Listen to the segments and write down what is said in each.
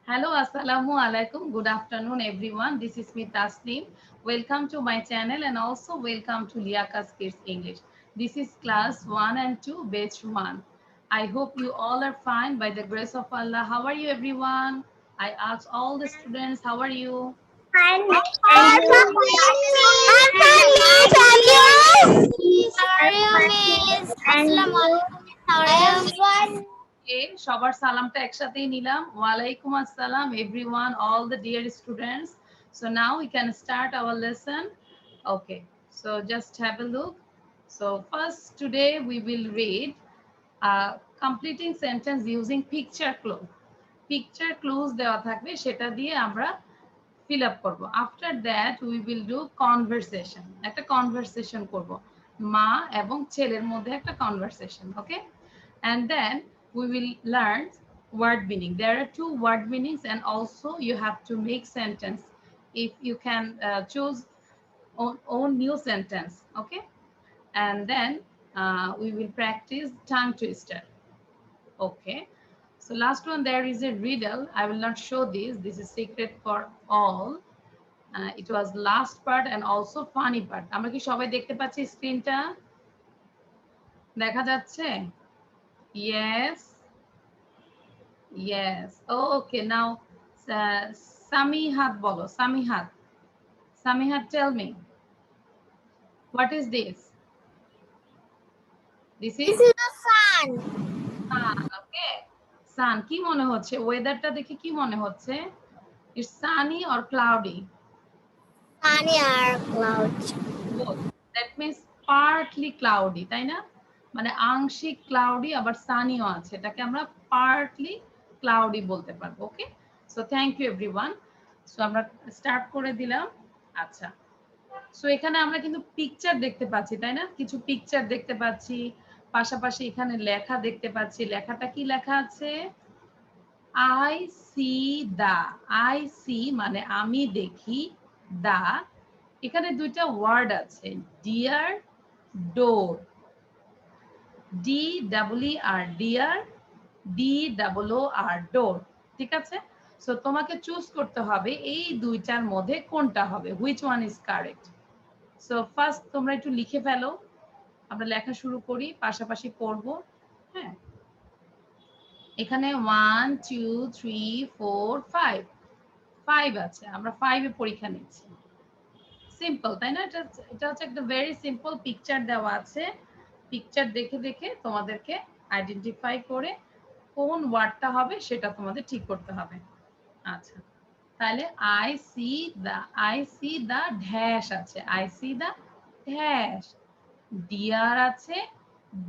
Hello, assalamu alaikum. Good afternoon, everyone. This is me, Tasneem. Welcome to my channel and also welcome to Liaka's Kids English. This is class 1 and 2, batch 1. I hope you all are fine by the grace of Allah. How are you, everyone? I ask all the students, how are you? And I'm you? fine, Miss. How How are are you, you? Miss? And you? Assalamualaikum, Miss. How I are you, am Miss? fine. Okay, সবার সালামটা একসাথেই নিলাম। ওয়ালাইকুম আসসালাম everyone, all the dear students. So now we can start our lesson. Okay, so just have a look. So first today we will read completing sentence using picture clue. Picture clues দেওয়া থাকবে, সেটা দিয়ে আমরা fill up করব। After that we will do conversation. একটা conversation করব। মা এবং ছেলের মধ্যে একটা conversation, okay? And then we will learn word meaning. There are 2 word meanings and also you have to make sentence. If you can choose own new sentence, okay? And then we will practice tongue twister. Okay, so last one, there is a riddle. I will not show this. This is secret for all. It was last part and also funny part. আমরা কি সবাই দেখতে পাচ্ছি স্ক্রিনটা? দেখা যাচ্ছে? Yes. Yes. Okay, now Samihat bolo. Samihat. Samihat, tell me. What is this? This This is is the sun. sun. Okay. Sun. কি মনে হচ্ছে? ওয়েদারটা দেখে কি মনে হচ্ছে? It's sunny or cloudy? Sunny or clouds? Both. That means partly cloudy, তাই না? মানে আংশিক ক্লাউডি আবার সানিও আছে, এটাকে আমরা পার্টলি ক্লাউডি বলতে পারবো। Okay, so thank you everyone. So আমরা স্টার্ট করে দিলাম। আচ্ছা, সো এখানে আমরা কিন্তু পিকচার দেখতে পাচ্ছি, তাই না? কিছু পিকচার দেখতে পাচ্ছি, পাশাপাশি এখানে লেখা দেখতে পাচ্ছি। লেখাটা কি লেখা আছে? I see the. I see মানে আমি দেখি, দা এখানে দুইটা ওয়ার্ড আছে, deer, door. D double E R deer, D double O R door. ঠিক আছে, সো তোমাকে চুজ করতে হবে এই দুইটার মধ্যে কোনটা হবে, which one is correct. So first তোমরা একটু লিখে ফেলো, আমরা লেখা শুরু করি, পাশাপাশি পড়বো। হ্যাঁ, এখানে 1 2 3 4 5 5 আছে, আমরা 5 এ পরীক্ষা নিচ্ছি। সিম্পল, তাই না? এটা হচ্ছে একটা ভেরি সিম্পল পিকচার দেওয়া আছে। পিকচার দেখে দেখে তোমাদেরকে আইডেন্টিফাই করে কোন ওয়ার্ডটা হবে সেটা তোমাদের ঠিক করতে হবে। আচ্ছা, তাহলে আই সি দা ড্যাশ আছে, I see the dash, dear আছে,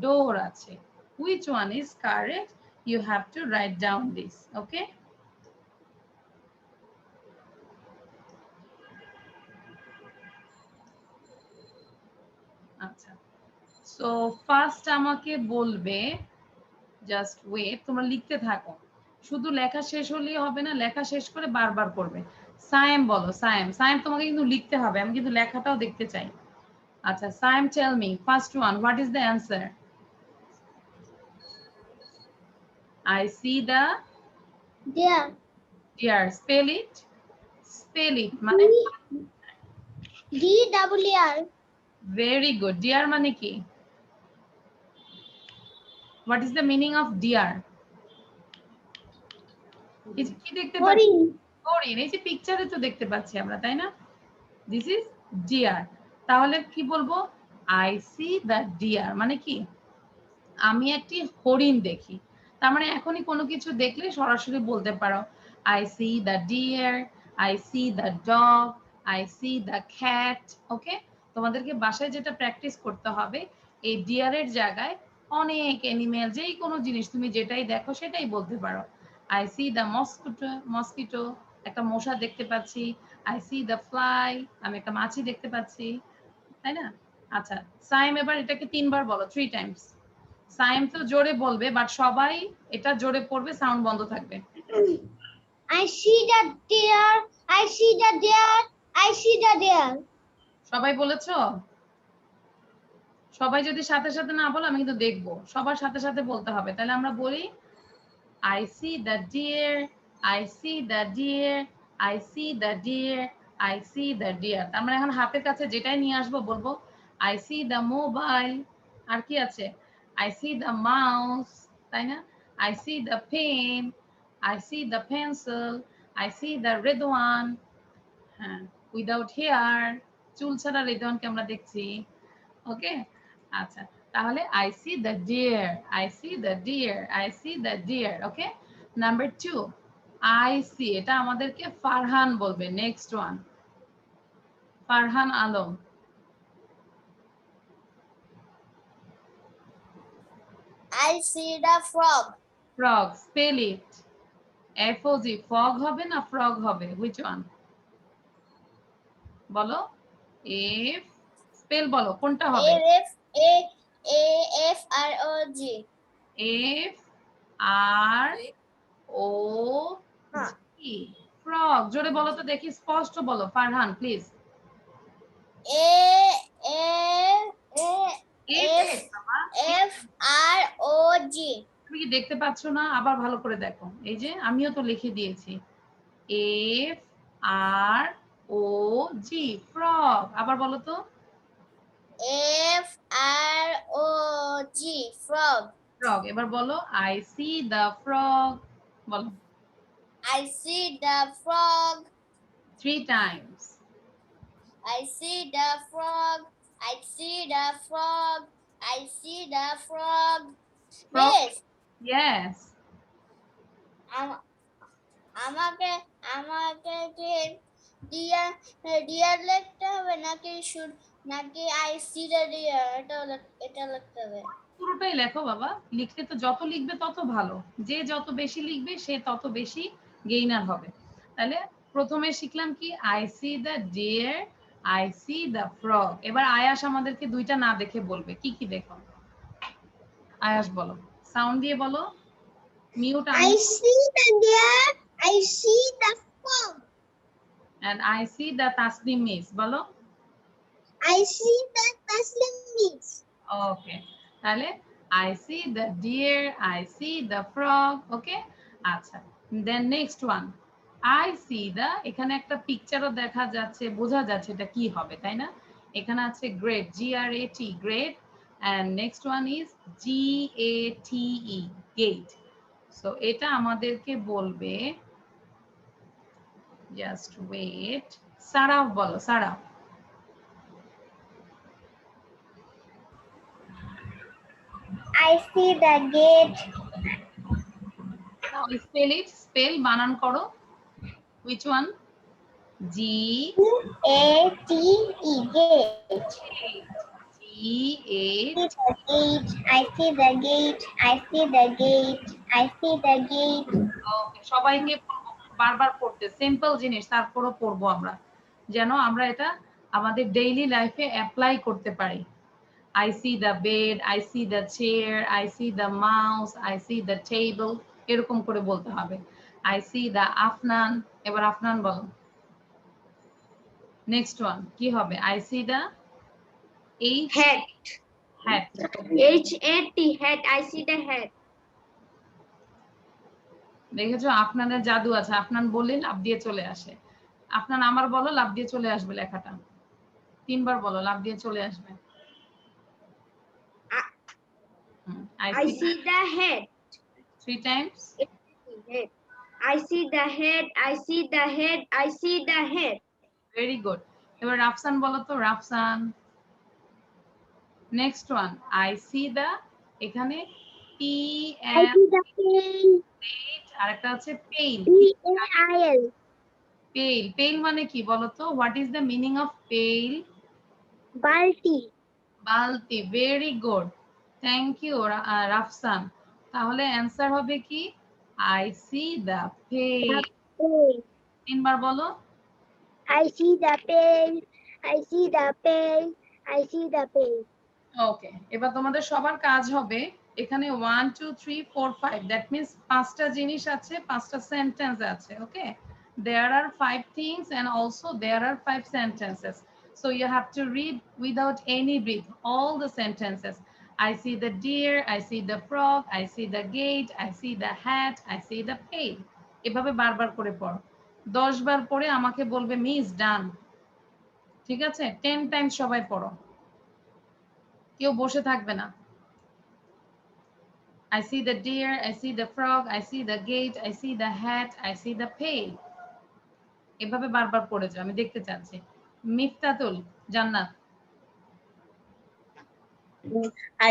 ডোর আছে। Which one is correct? You have to write down this. Okay, আচ্ছা, সো ফার্স্ট আমাকে বলবে, জাস্ট ওয়েট, তোমরা লিখতে থাকো, শুধু লেখা শেষ হলেই হবে না, লেখা শেষ করে বারবার করবে। সায়েম বলো, সায়েম। সায়েম তোমাকে কিন্তু লিখতে হবে, আমি কিন্তু লেখাটাও দেখতে চাই। আচ্ছা, Sayem, tell me first one, what is the answer? I see the Dear. Dear. Spell it, spell it মানে DWR. Very good. ডিয়ার মানে কি? What is the meaning of dear? কি দেখতে পাচ্ছি? হরিণ। এই যে পিকচারে তো দেখতে পাচ্ছি আমরা, তাই না? This is deer. তাহলে কি বলবো? আই সি দ্য ডিয়ার মানে কি? আমি একটি হরিণ দেখি। তার মানে এখনই কোনো কিছু দেখলে সরাসরি বলতে পারো, I see the deer, I see the dog, I see the cat. Okay, তোমাদেরকে বাসায় যেটা প্র্যাকটিস করতে হবে, এই ডিয়ারের জায়গায় অনেক অ্যানিমেল, যেই কোনো জিনিস তুমি যেটাই দেখো সেটাই বলতে পারো। I see the mosquito, mosquito একটা মশা দেখতে পাচ্ছি। আই সি দ্য ফ্লাই, আমি একটা মাছি দেখতে পাচ্ছি, তাই না? আচ্ছা, সাইম এবার এটাকে 3 বার বলো, 3 টাইমস। সাইম তো জোরে বলবে, বাট সবাই এটা জোরে পড়বে, সাউন্ড বন্ধ থাকবে। I see the deer. I see the deer. I see the deer. সবাই বলেছো? সবাই যদি সাথে সাথে না বলো আমি কিন্তু দেখবো, সবার সাথে সাথে বলতে হবে। তাহলে আমরা বলি, I see the deer, I see the deer, I see the deer, I see the deer। তার মানে এখন হাতের কাছে যেটাই নিয়ে আসবো বলবো I see the mobile, আর কি আছে I see the mouse, তাই না? I see the pen, I see the pencil, I see the red one, হ্যাঁ, উইদাউট হেয়ার, চুল ছাড়া রেদওয়ানকে আমরা দেখছি। ওকে, আচ্ছা, তাহলে I see the deer, I see the deer, I see the deer. Okay, number 2 I see, এটা আমাদেরকে ফারহান বলবে। Next one, Farhan Alam. I see the frog. Frog, spell it. F O G, fog হবে না ফ্রগ হবে? Which one বলো? F, spell বলো কোনটা হবে? A-F-R-O-G. F R O G, frog. জোরে বলো তো দেখি, স্পষ্ট বলো ফারহান প্লিজ। A-F-R-O-G. তুমি কি দেখতে পাচ্ছ না? আবার ভালো করে দেখো, এই যে আমিও তো লিখে দিয়েছি F R O G, frog. আবার বলো তো। F-R-O-G. Frog. ফ্রগ। এবার বলো আই সি দ্য ফ্রগ, বলো I see the frog. 3 Times. I see the frog. I see the frog. I see the frog. Frog. Miss, yes. আমাকে আমাকে কি deer deer লিখতে হবে নাকি নাকি আই সি দ্য ডিয়ার এটা লিখতে হবে? পুরোটাই লেখো বাবা, লিখলে তো যত লিখবে তত ভালো, যে যত বেশি লিখবে সে তত বেশি গেইনার হবে। তাহলে প্রথমে শিখলাম কি I see the deer, I see the frog. এবার আয়াস আমাদেরকে দুইটা না দেখে বলবে কি কি দেখো। আয়াস বলো, সাউন্ড দিয়ে বলো, mute I see the deer. I see the frog. and I see the Tasnim miss, বলো I see the Taslim miss. ওকে। তাহলে I see the deer, I see the frog। Okay, আচ্ছা, then next one I see the, এখানে একটা পিকচারও দেখা যাচ্ছে, বোঝা যাচ্ছে এটা কি হবে, তাই না? এখানে আছে great, GRAT, great, and next one is GATE, gate। So এটা আমাদেরকে বলবে, জাস্ট ওয়েট, সারাফ বলো, Saraf. I see the gate. Now spell it, spell, বানান করো। Which one? G A-T-E, gate. G-A-T। I see the gate. I see the gate. I see the gate. Okay, সবাইকে বারবার পড়তে, simple জিনিস তারপরও পড়বো আমরা, যেন আমরা এটা আমাদের ডেইলি লাইফে অ্যাপ্লাই করতে পারি। I see the bed, I see the chair, I see the mouse, I see the table, এরকম করে বলতে হবে। I see the আফনান, এবার আফনান বলো। নেক্সট ওয়ান কি হবে? I see the Hat. hat। H-A-T, hat. I see the hat. দেখেছো আফনানের জাদু আছে, আফনান বললে লাভ দিয়ে চলে আসে। আফনান আমার বলো, লাভ দিয়ে চলে আসবে লেখাটা, 3 বার বলো, লাভ দিয়ে চলে আসবে। I see the hat. 3 times। Head. I see the head. I see the head. I see the head. Very good. এবার রাফসান বলো তো, Rafsan. Next one I see the, এখানে P I M, see the pail. আর একটা আছে pale. P-A-I-L. Pale, pale মানে কি বলো তো? What is the meaning of pail? Balti. বালতি। Very good, thank you Rafsan. তাহলে অ্যান্সার হবে কি I see the pail. Pail. 3 বার বলো। I see the pail. I see the pail. I see the pail. ওকে, এবার তোমাদের সবার কাজ হবে, এখানে 1 2 3 4 5, দ্যাট মিন্স 5টা জিনিস আছে, 5টা সেন্টেন্স আছে। ওকে, there are 5 things and also there are 5 sentences, so you have to read without any breath all the sentences. I see the deer, I see the frog, I see the gate, I see the hat, I see the pail। এভাবে বারবার করে পড়ো। 10 বার পড়ে আমাকে বলবে miss ডান। ঠিক আছে? 10 Times সবাই পড়ো। কেউ বসে থাকবে না। I see the deer, I see the frog, I see the gate, I see the hat, I see the pail. এভাবে বারবার পড়ে যাও, আমি দেখতে চাচ্ছি। মিফতাতুল জান্নাত।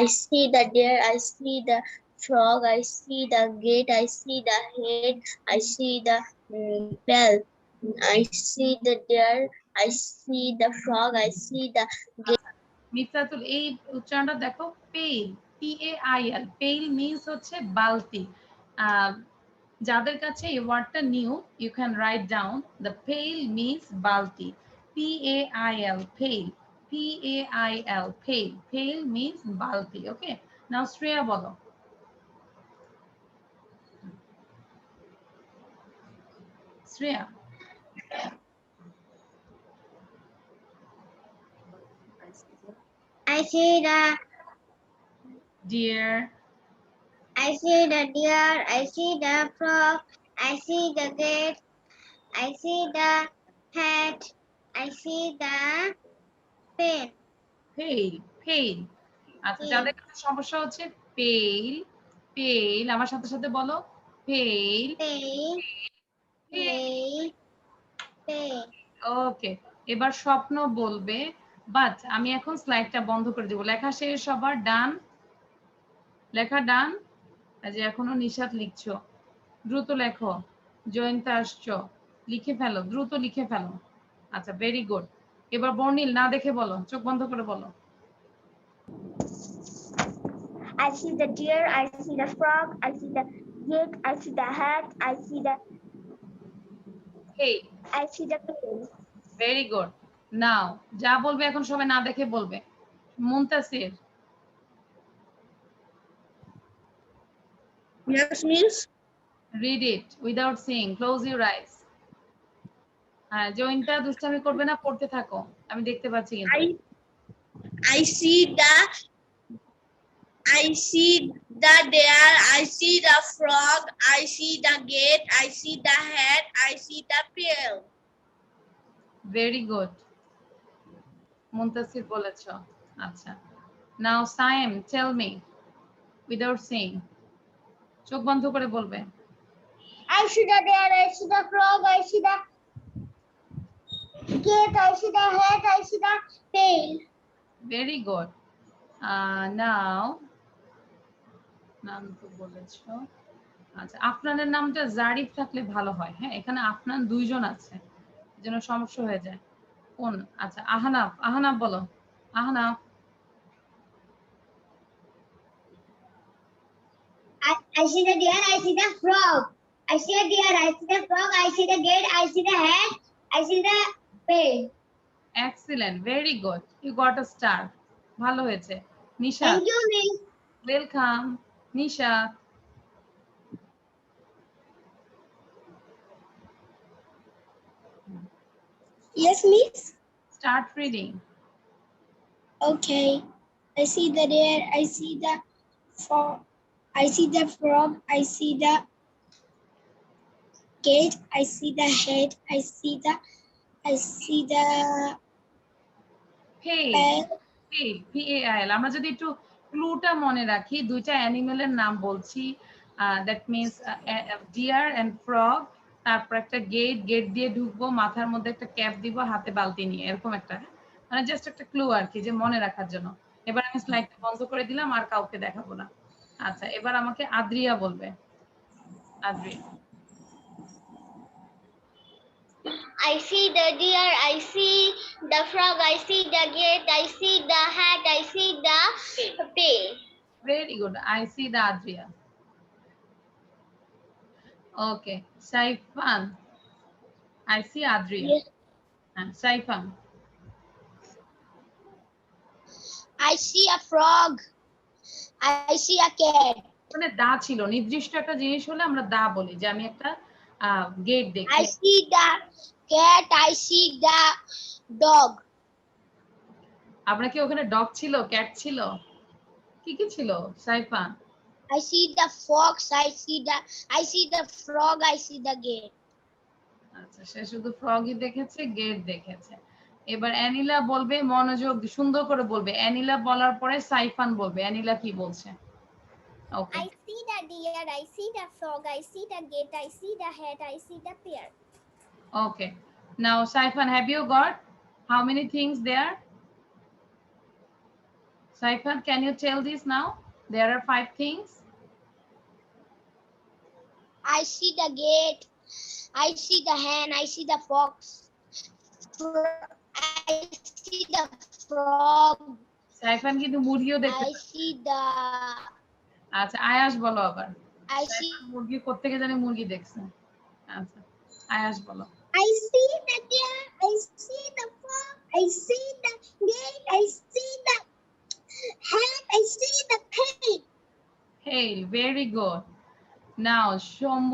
I see the deer, I see the frog, I see the gate, I see the head, I see the bell. I see the deer, I see the frog, I see the gate. মিফতাতুল এই উচ্চারণটা দেখো, pale, PAIL, pale means হচ্ছে বালতি। যাদের কাছে এই ওয়ার্ডটা new, you can write down the pail means বালতি, PAIL, pail, PAIL, pail, pail means বালতি। ওকে, নাও শ্রেয়া বলো। Shreya. I see the deer, I see the deer, I see the frog, I see the gate, I see the hat, I see the pen. Pale, pale. আচ্ছা, Pail. যাদের কাছে সমস্যা হচ্ছে pale, pale, আমার সাথে সাথে বলো, পেইল, Pail, pail, pail. ওকে। এবার স্বপ্ন বলবে, বাট আমি এখন স্লাইডটা বন্ধ করে দেবো। লেখা শেষ সবার? ডান? লেখা ডান? যে এখনো নিশাত লিখছো, দ্রুত লেখো। জয়ন্তা আসছো, লিখে ফেলো, দ্রুত লিখে ফেলো। আচ্ছা, ভেরি গুড। এবার বর্ণিল না দেখে বলো, চোখ বন্ধ করে বলো। I see the deer, I see the frog, I see the gate, I see the hat, I see the Hey, pail. Very good. Now যা বলবে এখন সবাই না দেখে বলবে। Muntasir. Yes, miss. Read it without seeing. Close your eyes. হ্যাঁ, জয়ন্তা দুষ্টামি করবে না, পড়তে থাকো, আমি দেখতে পাচ্ছি কিন্তু। I see the deer, I see the frog, I see the gate, I see the hat, I see the pail. Very good, Muntasir বলেছ। আচ্ছা, now Sayem, tell me without seeing. চোখ বন্ধ করে বলবে। I see the deer, I see the frog, I see the gate, I see the hat, I see the pail. Very good. Now নাম তো বলেছ। আচ্ছা, আপনাদের নামটা জারিফ থাকলে ভালো হয়। হ্যাঁ, এখানে আপনার দুইজন আছে, যেন সমস্যা হয়ে যায়। কোন? আচ্ছা, আহনাফ, আহনাফ বলো। Ahnaf. I see the deer, I see the frog. I see the deer, I see the frog, I see the gate, I see the hat, I see the pail. Excellent, very good, you got a star. ভালো হয়েছে। Nisha, Thank you, miss. Welcome. Nisha. Yes, miss. Start reading. Okay. I see the deer, I see the frog, I see the frog, I see the gate, I see the head, I see the pale, pail. Pail, PAIL। আমরা যদি একটু ক্লুটা মনে রাখি, দুইটা অ্যানিমেলের নাম বলছি, that means deer and frog, তারপর একটা গেট, গেট দিয়ে ঢুকবো, মাথার মধ্যে একটা ক্যাপ দিব, হাতে বালতি নিয়ে, এরকম একটা, মানে জাস্ট একটা ক্লু আর কি, যে মনে রাখার জন্য। এবার আমি স্লাইডটা বন্ধ করে দিলাম, আর কাউকে দেখাবো না। আচ্ছা, এবার আমাকে আদ্রিয়া বলবে। আদ্রিয়া। I see the deer, I see the frog, I see the gate, I see the hat, I see the pail. Very good. I see the Adria. Okay. Saifan. I see Adria. Yes. Saifan. I see a frog. I see a cat. মানে দা ছিল, নির্দিষ্ট একটা জিনিস হলে আমরা দা বলি, যে আমি একটা গেট দেখি। I see the cat. I see the dog. আপনার কি ওখানে ডগ ছিল, ক্যাট ছিল, কি কি ছিল Saifan? I see the fox. I see the frog. I see the gate. আচ্ছা, সে শুধু ফ্রগই দেখেছে, গেট দেখেছে। এবার অ্যানিলা বলবে, মনোযোগ সুন্দর করে বলবে। অ্যানিলা বলার পরে সাইফান বলবে। অ্যানিলা কি বলছে? ওকে। I see the deer, I see the frog, I see the gate, I see the hat, I see the pear. Okay. Now, Saifan, have you got how many things there? Saifan, can you tell this now? There are 5 things. I see the gate. I see the hen. I see the fox. I see the frog. Saifan কিন্তু মুরগিও দেখতে I পাচ্ছে। see the. আচ্ছা, আয়াস বলো আবার। I see. মুরগি কোত্থেকে জানি মুরগি দেখছে। আচ্ছা, আয়াস বলো। I see the deer, I see the frog, I see the gate, I see the hat, I see the pen. Hey, very good. Now, Soumya.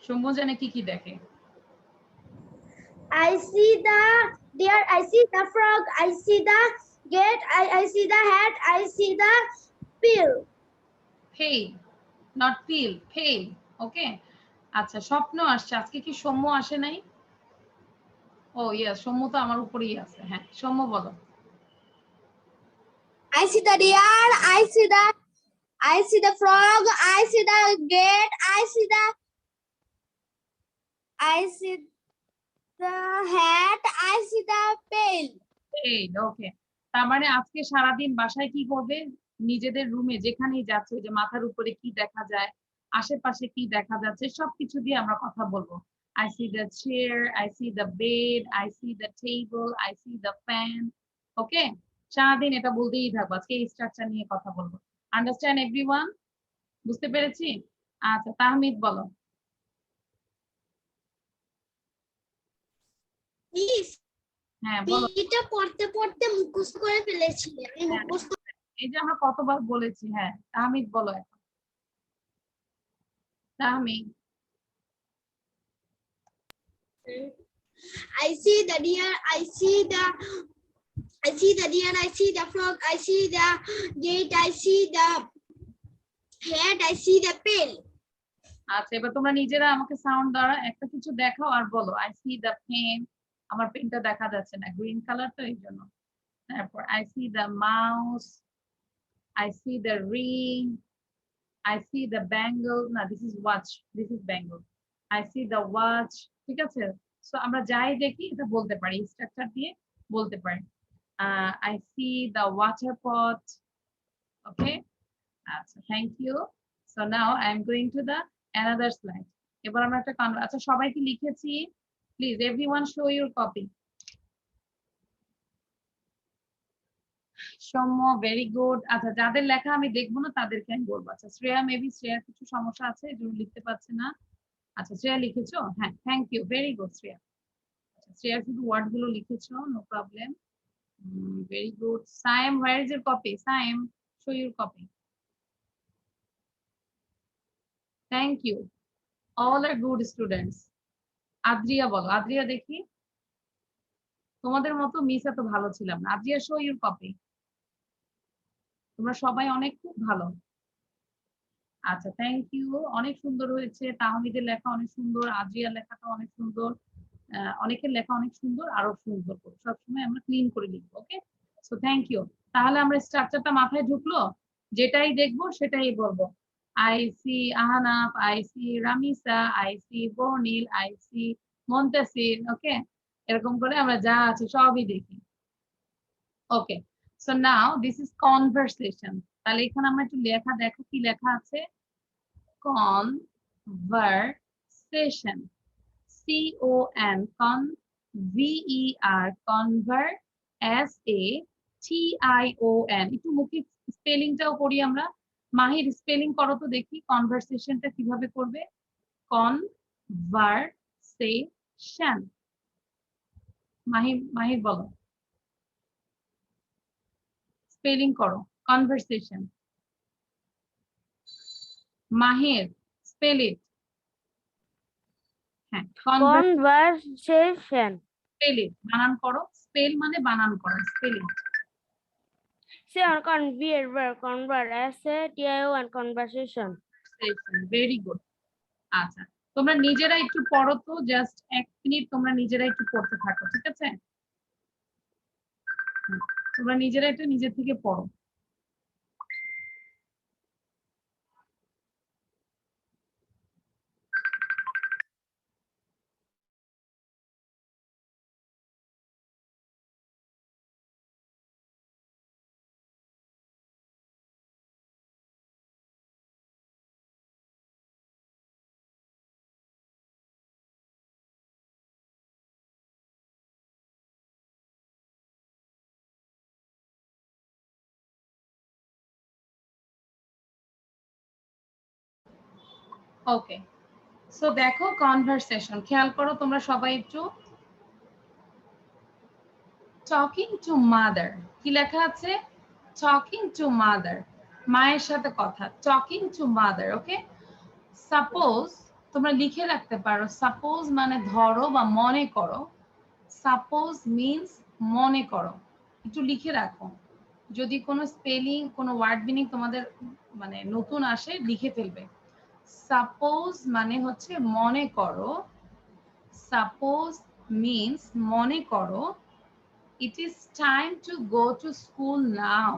Soumya জানে কি কি দেখে? I see the deer, I see the frog, I see the gate, I see the hat, I see the pill. Pay, not feel, pay. Okay. আচ্ছা, স্বপ্ন আসছে। আজকে কি সৌম্য আসে নাই? ও ইয়েস, সৌম্য তো আমার উপরেই আছে। হ্যাঁ, সৌম্য বলো। I see the deer. I see the frog. I see the gate. I see the hat. I see the pail. এই ওকে। তার মানে আজকে সারাদিন বাসায় কি করবে? নিজেদের রুমে যেখানেই যাচ্ছে, যে মাথার উপরে কি দেখা যায়, আশেপাশে কি দেখা যাচ্ছে, সবকিছু দিয়ে আমরা কথা বলবো। I see the chair, I see the bed, I see the table, I see the fan. ওকে, সারাদিন এটা বলতেই থাকবো। আজকে এই স্ট্রাকচার নিয়ে কথা বলবো। Understand everyone? বুঝতে পেরেছি? আচ্ছা, তাহমিদ বলো। Please. হ্যাঁ বলো। এটা পড়তে পড়তে মুখস্থ করে ফেলেছি আমি হ্যাঁ, মুখস্থ এই যে আমরা কতবার বলেছি। হ্যাঁ, তাহমিদ বলো এখন। Tahmid. I see the deer, I see the deer, I see the frog, I see the gate, I see the hat, I see the pail. আচ্ছা, এবার তোমরা নিজেরা আমাকে সাউন্ড দ্বারা একটা কিছু দেখাও আর বলো। I see the pen. আমার পেনটা দেখা যাচ্ছে না, গ্রিন কালার তো এই জন্য। তারপর I see the mouse, I see the ring, I see the bangle. না, this is watch, this is bangle. I see the watch. ঠিক আছে? সো আমরা যাই দেখি এটা বলতে পারি, স্ট্রাকচার দিয়ে বলতে পারি। I see the water pot. Okay, আচ্ছা, thank you. So now I am going to the another slide. এবার আমরা একটা আচ্ছা, সবাই কি লিখেছি? Please everyone show your copy. Soumya, very good. আচ্ছা, যাদের লেখা আমি দেখবো না তাদেরকে আমি বলবো। আচ্ছা, শ্রেয়া, মেবি শ্রেয়ার কিছু সমস্যা আছে, এই জন্য লিখতে পারছে না। আচ্ছা, শ্রেয়া লিখেছো? হ্যাঁ, thank you, very good Shreya. আচ্ছা, শ্রেয়া শুধু ওয়ার্ড গুলো লিখেছো, no problem. Very good. Sayem, where is your copy? Sayem, show your copy. Thank you, all are good students. Adriya বলো। আদ্রিয়া দেখি। তোমাদের মতো মিস এত ভালো ছিলাম না। আদ্রিয়া, শো ইউর কপি। তোমরা সবাই অনেক খুব ভালো। আচ্ছা, থ্যাংক ইউ, অনেক সুন্দর হয়েছে। তাহমিদের লেখা অনেক সুন্দর, আদ্রিয়ার লেখাটা অনেক সুন্দর। অনেকের লেখা অনেক সুন্দর, আরো সুন্দর করে সবসময় আমরা ক্লিন করে লিখবো। Okay, so thank you. তাহলে আমরা স্ট্রাকচারটা মাথায় ঢুকলো, যেটাই দেখবো সেটাই বলবো। I see Ahnaf, I see Ramisa, I see Bornil, I see Montasir. Okay, এরকম করে আমরা যা আছে সবই দেখি। Okay, so now this is conversation. তাহলে এখানে আমরা একটু লেখা দেখো, কি লেখা আছে? conversation, C-O-N, V-E-R, convert, S-A-T-I-O-N। একটু মুখে স্পেলিংটাও করি আমরা। মাহির, স্পেলিং করো তো দেখি, কনভারসেশনটা কিভাবে করবে? কনভারসেশন। মাহির বলো, স্পেলিং করো কনভারসেশন। মাহির, স্পেল ইট। হ্যাঁ, Conversation. স্পেল ইট, বানান করো। স্পেল মানে বানান করো, spell it. C on convert, verb, convert, essay, TIO, and conversation. Very good. আচ্ছা, তোমরা নিজেরা একটু পড়ো তো, জাস্ট 1 মিনিট তোমরা নিজেরা একটু পড়তে থাকো, ঠিক আছে? তোমরা নিজেরা একটু নিজে থেকে পড়ো। ওকে, সো দেখো কনভারসেশন, খেয়াল করো তোমরা সবাই একটু। টকিং টু মাদার, কি লেখা আছে? টকিং টু মাদার, মায়ের সাথে কথা। Talking to mother, okay. Suppose তোমরা লিখে রাখতে পারো, সাপোজ মানে ধরো বা মনে করো। সাপোজ মিন্স মনে করো, একটু লিখে রাখো। যদি কোনো স্পেলিং, কোনো ওয়ার্ড মিনিং তোমাদের মানে নতুন আসে, লিখে ফেলবে। সাপোজ মানে হচ্ছে মনে করো। সাপোজ মিন্স মনে করো। It is time to go to school now,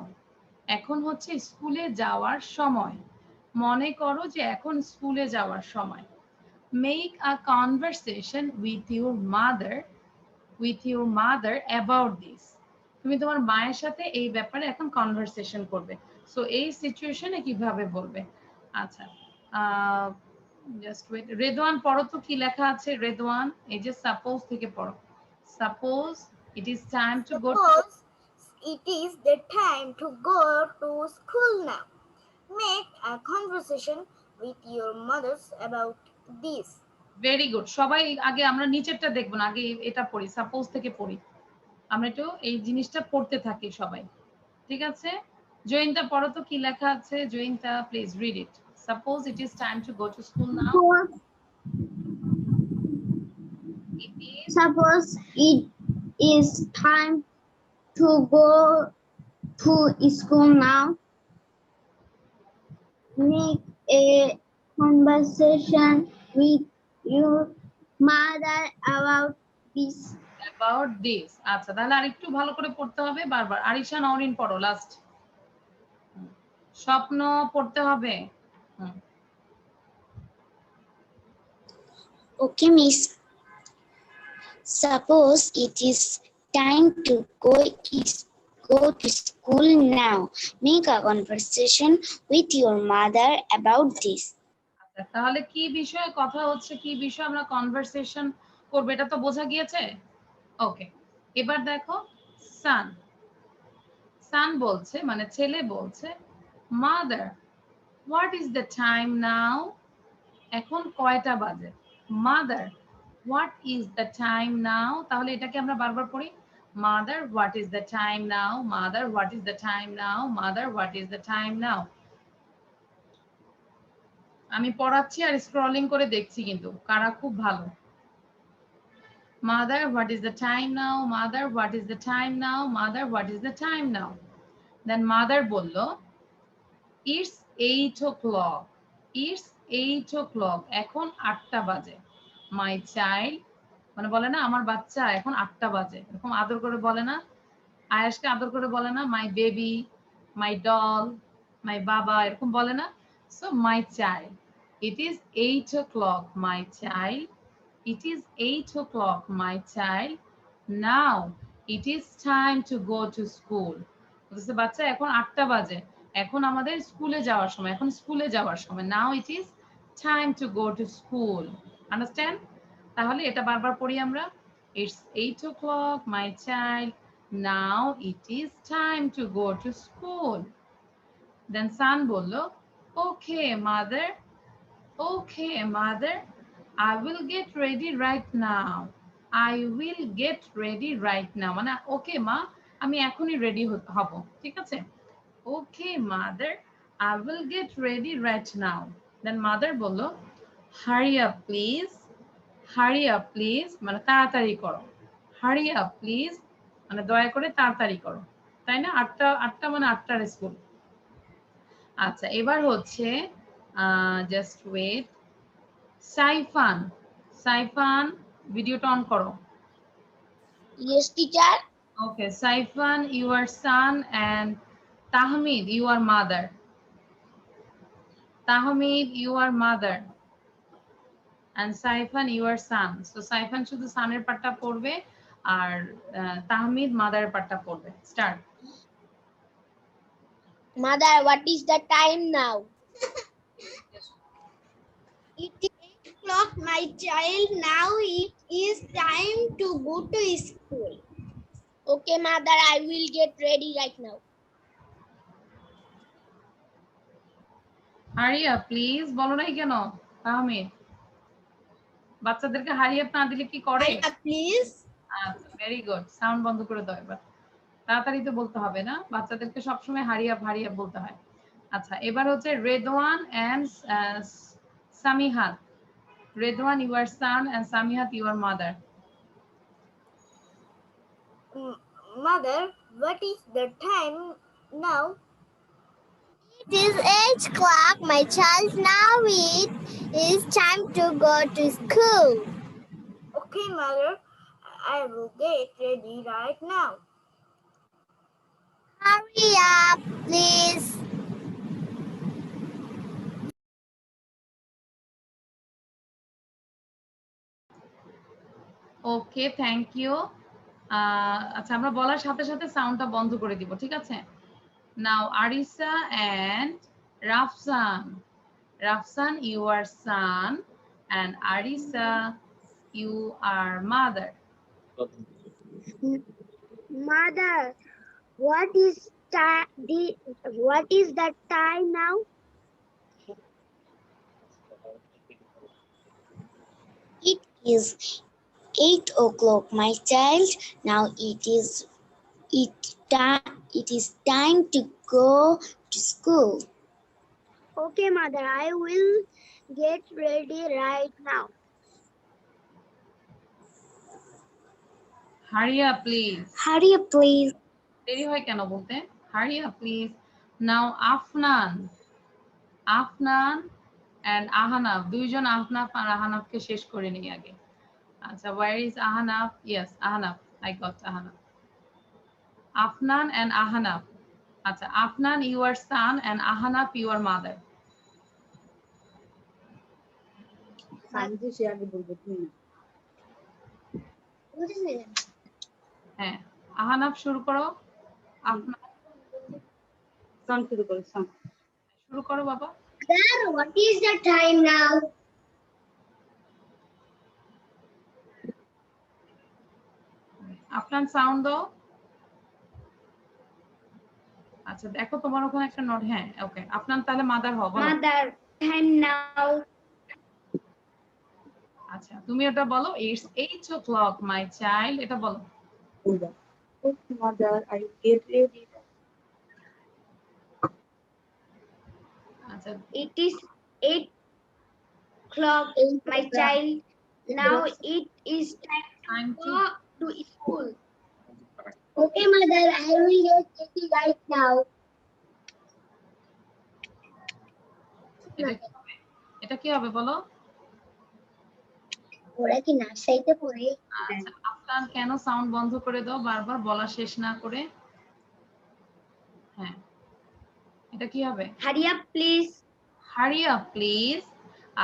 এখন হচ্ছে স্কুলে যাওয়ার সময়। মনে করো যে এখন স্কুলে যাওয়ার সময়। Make a conversation with your mother about this, তুমি তোমার মায়ের সাথে এই ব্যাপারে এখন কনভারসেশন করবে। সো এই সিচুয়েশনে কিভাবে বলবে? আচ্ছা, জাস্ট ওয়েট। রেদওয়ান পড়ো তো কি লেখা আছে। রেদওয়ান, এই যে সাপোজ থেকে পড়ো। Suppose it is time to go to, Suppose it is the time to go to school now. Make a conversation with your mothers about this. Very good. সবাই আগে আমরা নিচেরটা দেখবো না, আগে এটা পড়ি, সাপোজ থেকে পড়ি। আমরা একটু এই জিনিসটা পড়তে থাকি সবাই, ঠিক আছে? জয়িতা পড়ো তো কি লেখা আছে। Joyita, please read it. Suppose it is time to go to school now. Suppose it is time to go to school now. Make a conversation with your mother about this. About this. আচ্ছা, তাহলে আরেকটু ভালো করে পড়তে হবে বারবার। আরিশা নওরিন পড়ো last. স্বপ্ন পড়তে হবে। Okay, miss. Suppose it is time to go to school now. Make a conversation with your mother about this. আচ্ছা, তাহলে কি বিষয়ে কথা হচ্ছে, কি বিষয়ে আমরা কনভারসেশন করবো, এটা তো বোঝা গিয়েছে। ওকে, এবার দেখো সান। সান বলছে, মানে ছেলে বলছে, mother what is the time now, এখন কয়টা বাজে। Mother what is the time now, তাহলে এটাকে আমরা বারবার পড়ি। Mother what is the time now, mother what is the time now, mother what is the time now. আমি পড়াচ্ছি আর স্ক্রলিং করে দেখছি কিন্তু কারা খুব ভালো। Mother, what is the time now? Mother, what is the time now? Mother, what is the time now? Then mother বললো, it's 8 o'clock. It's 8 o'clock. এখন 8টা বাজে। My child, মানে বলে না আমার বাচ্চা এখন 8টা বাজে, এরকম আদর করে বলে না? আয়েশকে আদর করে বলে না my baby, my doll, my বাবা, এরকম বলে না? So my child, it is 8 o'clock, my child. It is 8 o'clock, my child. Now it is time to go to school. বলতেছে বাচ্চা এখন 8টা বাজে, এখন আমাদের স্কুলে যাওয়ার সময়, এখন স্কুলে যাওয়ার সময়। Now it is time to go to school. Understand? তাহলে এটা বারবার পড়ি আমরা। It's 8 o'clock, my child. Now it is time to go to school. Then son বললো, okay mother, okay mother, I will get ready right now. I will get ready right now, মানে ওকে মা, আমি এখনই রেডি হব, ঠিক আছে? Okay mother, I will get ready right now. Then mother বললো, hurry up please, hurry up please, মানে তাড়াতাড়ি করো। hurry up please, মানে দয়া করে তাড়াতাড়ি করো, তাই না? 8টা মানে 8টার স্কুল। আচ্ছা, এবার হচ্ছে জাস্ট ওয়েট। সাইফান, সাইফান ভিডিওটা অন করো। Yes, teacher. Okay, Saifan your son and Tahmid your mother. Tahmid your mother and Saifan your son. So Saifan শুধু সানের পার্টটা পড়বে আর তাহমিদ মাদারের পার্টটা পড়বে। Start. Mother, what is the time now? It is 8 o'clock, my child. Now it is time to go to school. Okay, mother, I will get ready right now. Hariya please, বলো নাই কেন তাহমিদ? বাচ্চাদেরকে হারিয়া না দিলে কি করে? Please. আচ্ছা, ভেরি গুড। সাউন্ড বন্ধ করে দাও এবার। তাড়াতাড়ি তো বলতে হবে না, বাচ্চাদেরকে সবসময় হারিয়া হারিয়া বলতে হয়। আচ্ছা, এবার হচ্ছে Redwan and Samihat. Redwan your son and Samihat your mother. Mother, what is the time now? It is 8 o'clock, my child. Now it is time to go to school. Okay, mother. I will get ready right now. Hurry up, please. Okay, thank you. আচ্ছা, আমরা বলার সাথে সাথে সাউন্ডটা বন্ধ করে দিব, ঠিক আছে? Now Arisa and Rafsan. Rafsan you are son and Arisa you are mother. Mother, what is the time now? It is 8 o'clock, my child. Now it is time to go to school. Okay, mother, I will get ready right now. Hurry up please. Hurry up, please. দেরি হয় কেন বলতে? Hurry up please. Now Afnan. Afnan and Ahanaf. দুইজন আহনাফ আর আহানাফকে শেষ করে নিই আগে। আচ্ছা, where is Ahanaf? Yes, Ahanaf. I got Ahanaf. Afnan and Ahanaf. আচ্ছা, Afnan your son and Ahanaf your mother. হ্যাঁ, আহানাফ শুরু করো। আফনান শুরু করো বাবা। Sir, what is the time now? Afnan sound দাও। আচ্ছা, দেখো তোমার ওখানে একটা নোট। হ্যাঁ, ওকে। আফনান তাহলে মাদার হও, বলো। Mother, time now. আচ্ছা, তুমি ওটা বলো। It's 8 o'clock, my child. এটা বলো। Okay, mother, I get ready. আচ্ছা, It is 8 o'clock, my child. Now it is time time to to go to school. Okay, mother, I will get ready right now. এটা কি হবে? এটা কি হবে বলো? ওরা কি নার্সারিতে পড়ে? আচ্ছা, আফনান কেন সাউন্ড বন্ধ করে দাও বারবার বলা শেষ না করে? হ্যাঁ, এটা কি হবে? Hurry up, please. Hurry up please.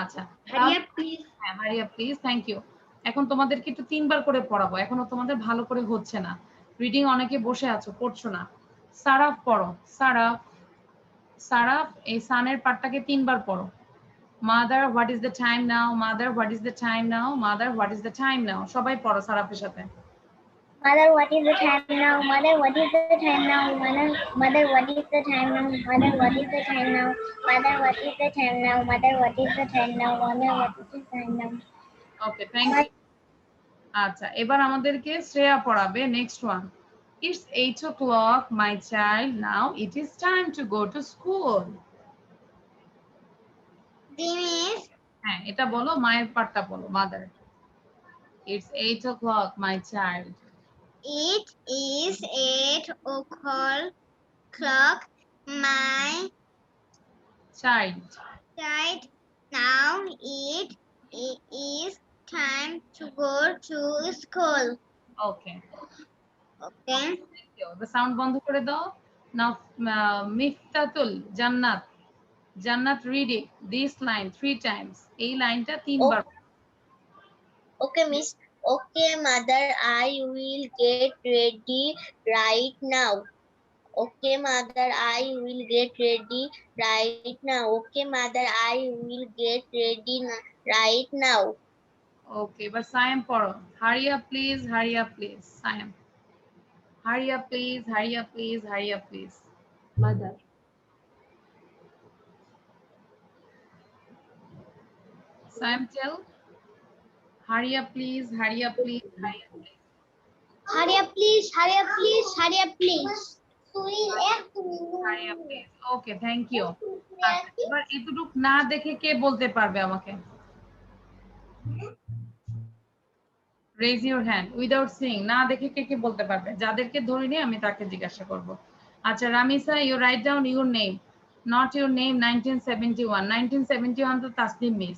আচ্ছা, Hurry up, please. হ্যাঁ, hurry up please. Thank you. এখন তোমাদেরকে একটু 3বার করে পড়াবো। এখনো তোমাদের ভালো করে হচ্ছে না। রিডিং অনেকে বসে আছো, পড়ছো না। সারাফ পড়ো। সারাফ, সারাফ এই সানের পার্টটাকে 3বার পড়ো। Mother, what is the time now? Mother, what is the time now? Mother, what is the time now? সবাই পড়ো সারাফের সাথে। Mother, what is the time now? Mother, what is the time now? Mother, what is the time now? Mother, what is the time now? Mother, what is the time now? Mother, what is the time now? Mother, what is the time now? Okay, thank you. আচ্ছা, এবার আমাদেরকে শ্রেয়া পড়াবে next one. It's 8 o'clock, my child. Now it is time to go to school. Dinesh, হ্যাঁ, এটা বলো, মায়ের পার্টটা বলো, mother. It's 8 o'clock, my child. It is 8 o'clock. My child. child, now it is time to go to school. Okay. Okay. Thank you. The sound বন্ধ করে দাও। Now, মিফতাতুল জান্নাত। জান্নাত, read it. This line 3 times. এই লাইনটা 3 বার। Okay, Miss. Okay, mother, I will get ready right now. Okay, mother, I will get ready right now. Okay, mother, I will get ready right now. Okay, এবার সায়াম পড়ো। Hurry up please, hurry up please. সায়াম। Hurry up please, hurry up please, hurry up please. Mother. Saim, tell. Hurry up please, hurry up please, hurry up please. Hurry up, please. Hurry up, please. Hurry up, please. Hurry up please. Okay, thank you. আচ্ছা, এবার এতটুক না দেখে কে বলতে পারবে আমাকে? Raise your hand without seeing. না দেখে কে কে বলতে পারবে? যাদেরকে ধরে নিয়ে আমি তাকে জিজ্ঞাসা করব। আচ্ছা, Ramisa, you write down your name. Not your name 1971. 1971 তো তাসনিম মিস।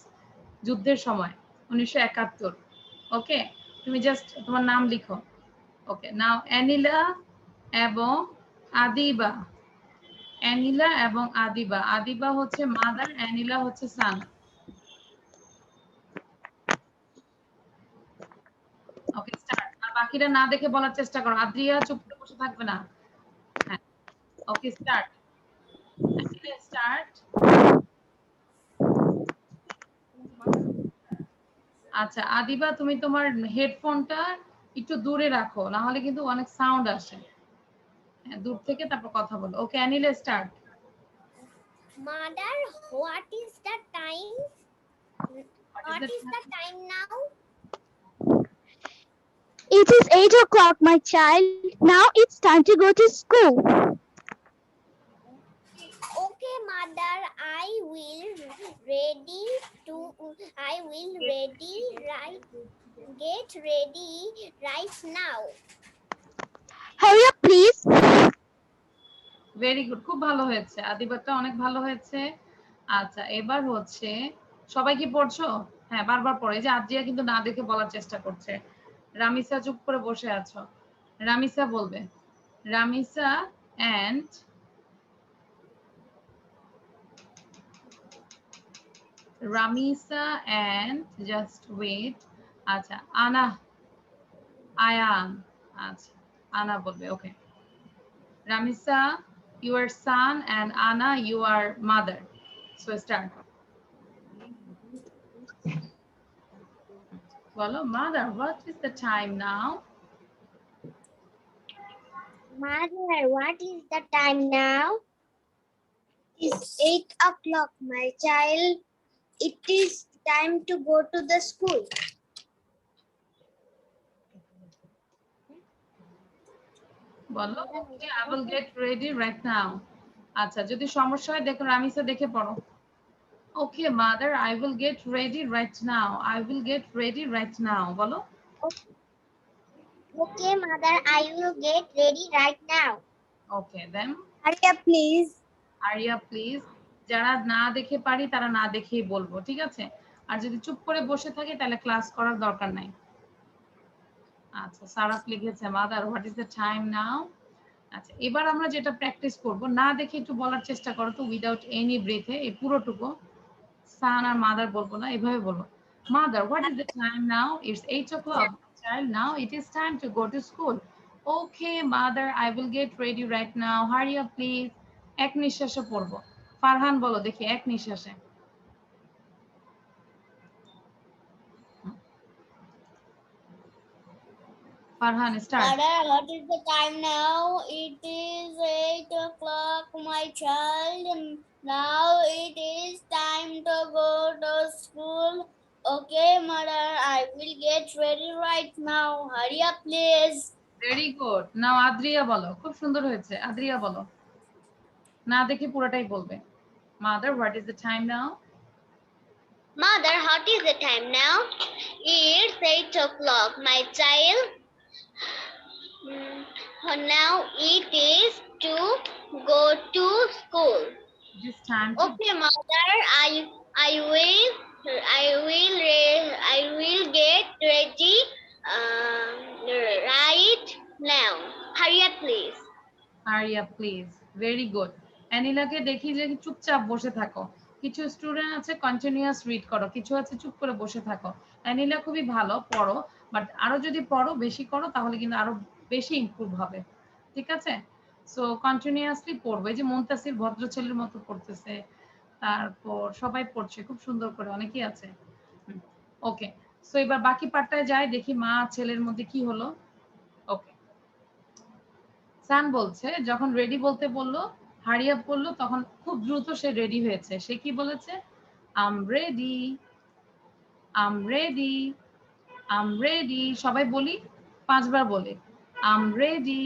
যুদ্ধের সময় 1971। ওকে, তুমি জাস্ট তোমার নাম লিখো। ওকে, নাও অ্যানিলা এবং আদিবা। অ্যানিলা এবং আদিবা। আদিবা হচ্ছে মাদার, অ্যানিলা হচ্ছে সান। ওকে, স্টার্ট। আর বাকিরা না দেখে বলার চেষ্টা করো। আদ্রিয়া চুপ করে বসে থাকবে না। হ্যাঁ, ওকে, স্টার্ট। স্টার্ট। আচ্ছা, আদিবা, তুমি তোমার হেডফোনটা একটু দূরে রাখো, না হলে কিন্তু অনেক সাউন্ড আসে। হ্যাঁ, দূর থেকে তারপর কথা বলো। ওকে, অ্যানিলা, start. Mother, what is the time? What is the time now? It is 8 o'clock, my child. Now it's time to go to school. Okay, mother, I will ready get ready right now. Hurry up, please. Very good, খুব ভালো হয়েছে। আদিবারটা অনেক ভালো হয়েছে। আচ্ছা, এবার হচ্ছে সবাই কি পড়ছো? হ্যাঁ, বারবার পড়ে। এই যে আদ্রিয়া কিন্তু না দেখে বলার চেষ্টা করছে। রামিসা চুপ করে বসে আছো। রামিসা বলবে। Ramisa and just wait. আচ্ছা, আয়ান। আচ্ছা, আনা বলবে। ওকে, Ramisa, you are son, and Anna, you are mother. So start. Follow, mother, what is the time now? Mother, what is the time now? It's 8 o'clock, my child. It is time to go to the school. বলো, okay, I will get ready right now. আচ্ছা, যদি সমস্যা হয় দেখো, রামিসা দেখে পড়ো। Okay, mother, I will get ready right now. I will get ready right now. বলো। Okay, mother, I will get ready right now. Okay, then Hurry up, please. hurry up, please. যারা না দেখে পারি তারা না দেখেই বলবো, ঠিক আছে? আর যদি চুপ করে বসে থাকে তাহলে ক্লাস করার দরকার নাই। আচ্ছা, সারাফ লিখেছে, mother, what is the time now? আচ্ছা, এবার আমরা যেটা প্র্যাকটিস করব, না দেখে একটু বলার চেষ্টা করো তো, উইদাউট এনি ব্রেথে। এই পুরোটুকু সান আর মাদার বলবো না, এভাবে বলবো। Mother, what is the time now? It's 8 o'clock. Child, now it is time to go to school. Okay, mother, I will get ready right now. Hurry up, please. এক নিঃশ্বাসে পড়বো। ফারহান বলো দেখি, এক নিঃশ্বাসে। Farhan, start. Mother, what is the time now? It is 8 o'clock, my child. Now it is time to go to school. Okay, mother, I will get ready right now. Hurry up, please. Very good. Now আদ্রিয়া বলো, খুব সুন্দর হয়েছে। আদ্রিয়া বলো, না দেখে পুরোটাই বলবে। Mother, what is the time now? Mother, what is the time now? It's 8 o'clock, my child. Now it is to go to school. It is time to Okay, mother. I will get ready right now. Hurry up, please. hurry up please. Very good. অ্যানিলাকে দেখি যে চুপচাপ বসে থাকো। কিছু student আছে continuous read করো, কিছু আছে চুপ করে বসে থাকো। অ্যানিলা খুবই ভালো পড়ো, বাট আরো যদি পড়ো বেশি করো তাহলে কিন্তু আরো বেশি ইমপ্রুভ হবে। ঠিক আছে? সো কন্টিনিউয়াসলি পড়বে। যে মুনতাসির ভদ্র ছেলের মতো পড়তেছে, তারপর সবাই পড়ছে খুব সুন্দর করে, অনেকেই আছে। ওকে, সো এবার বাকি পার্টটায় যাই, দেখি মা ছেলের মধ্যে কি হলো। ওকে, সান বলছে যখন রেডি বলতে বললো, হারি আপ বললো, তখন খুব দ্রুত সে রেডি হয়েছে। সে কি বলেছে? Am ready, am ready, am ready. সবাই বলি, 5 বার বলে। Am ready,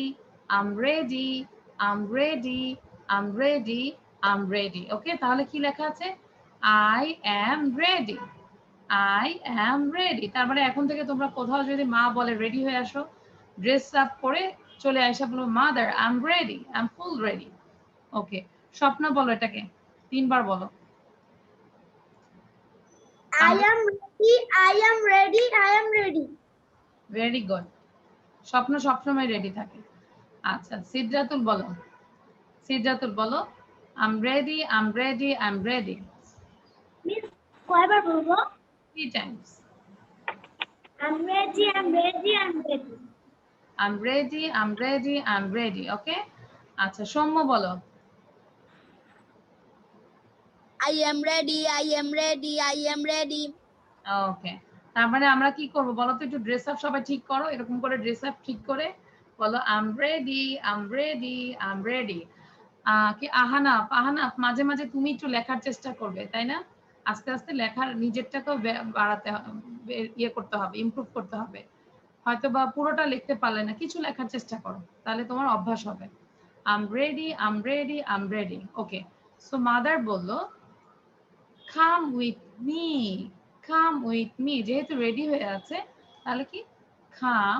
am ready, am ready, am ready, am ready. ওকে, তাহলে কি লেখা আছে? I am ready, I am ready. তার মানে এখন থেকে তোমরা কোথাও যদি মা বলে রেডি হয়ে আসো, ড্রেস আপ করে চলে আসা, বলবো mother I am ready, I am full ready. Okay, Swapna বলো এটাকে 3 বার বলো। I am ready, I am ready, I am ready. Very good, স্বপ্ন সবসময় রেডি থাকে। আচ্ছা, সিদ্রাতুল বলো, সিদ্রাতুল বলো I am ready, I am ready, I am ready. Miss, কয়বার বলবো? 3 Times. I'm ready, I'm ready, I'm ready. I'm ready, I'm ready, I'm ready. ওকে, আচ্ছা সৌম্য বলো। I am ready, I am ready, I am ready. ওকে, তার মানে আমরা কি করব বলো তো? একটু ড্রেস আপ সবাই ঠিক করো, এরকম করে ড্রেস আপ ঠিক করে বলো I am ready, I am ready, I am ready. কি আহানাফ, আহানাফ মাঝে মাঝে তুমি একটু লেখার চেষ্টা করবে, তাই না? আস্তে আস্তে লেখার নিজেরটাকেও বাড়াতে ইয়ে করতে হবে, ইমপ্রুভ করতে হবে। হয়তো বা পুরোটা লিখতে পারলে না, কিছু লেখার চেষ্টা করো, তাহলে তোমার অভ্যাস হবে। I am ready, I am ready, I am ready. Okay, so mother বললো come with me, come with me. যেহেতু রেডি হয়ে আছে তাহলে কি come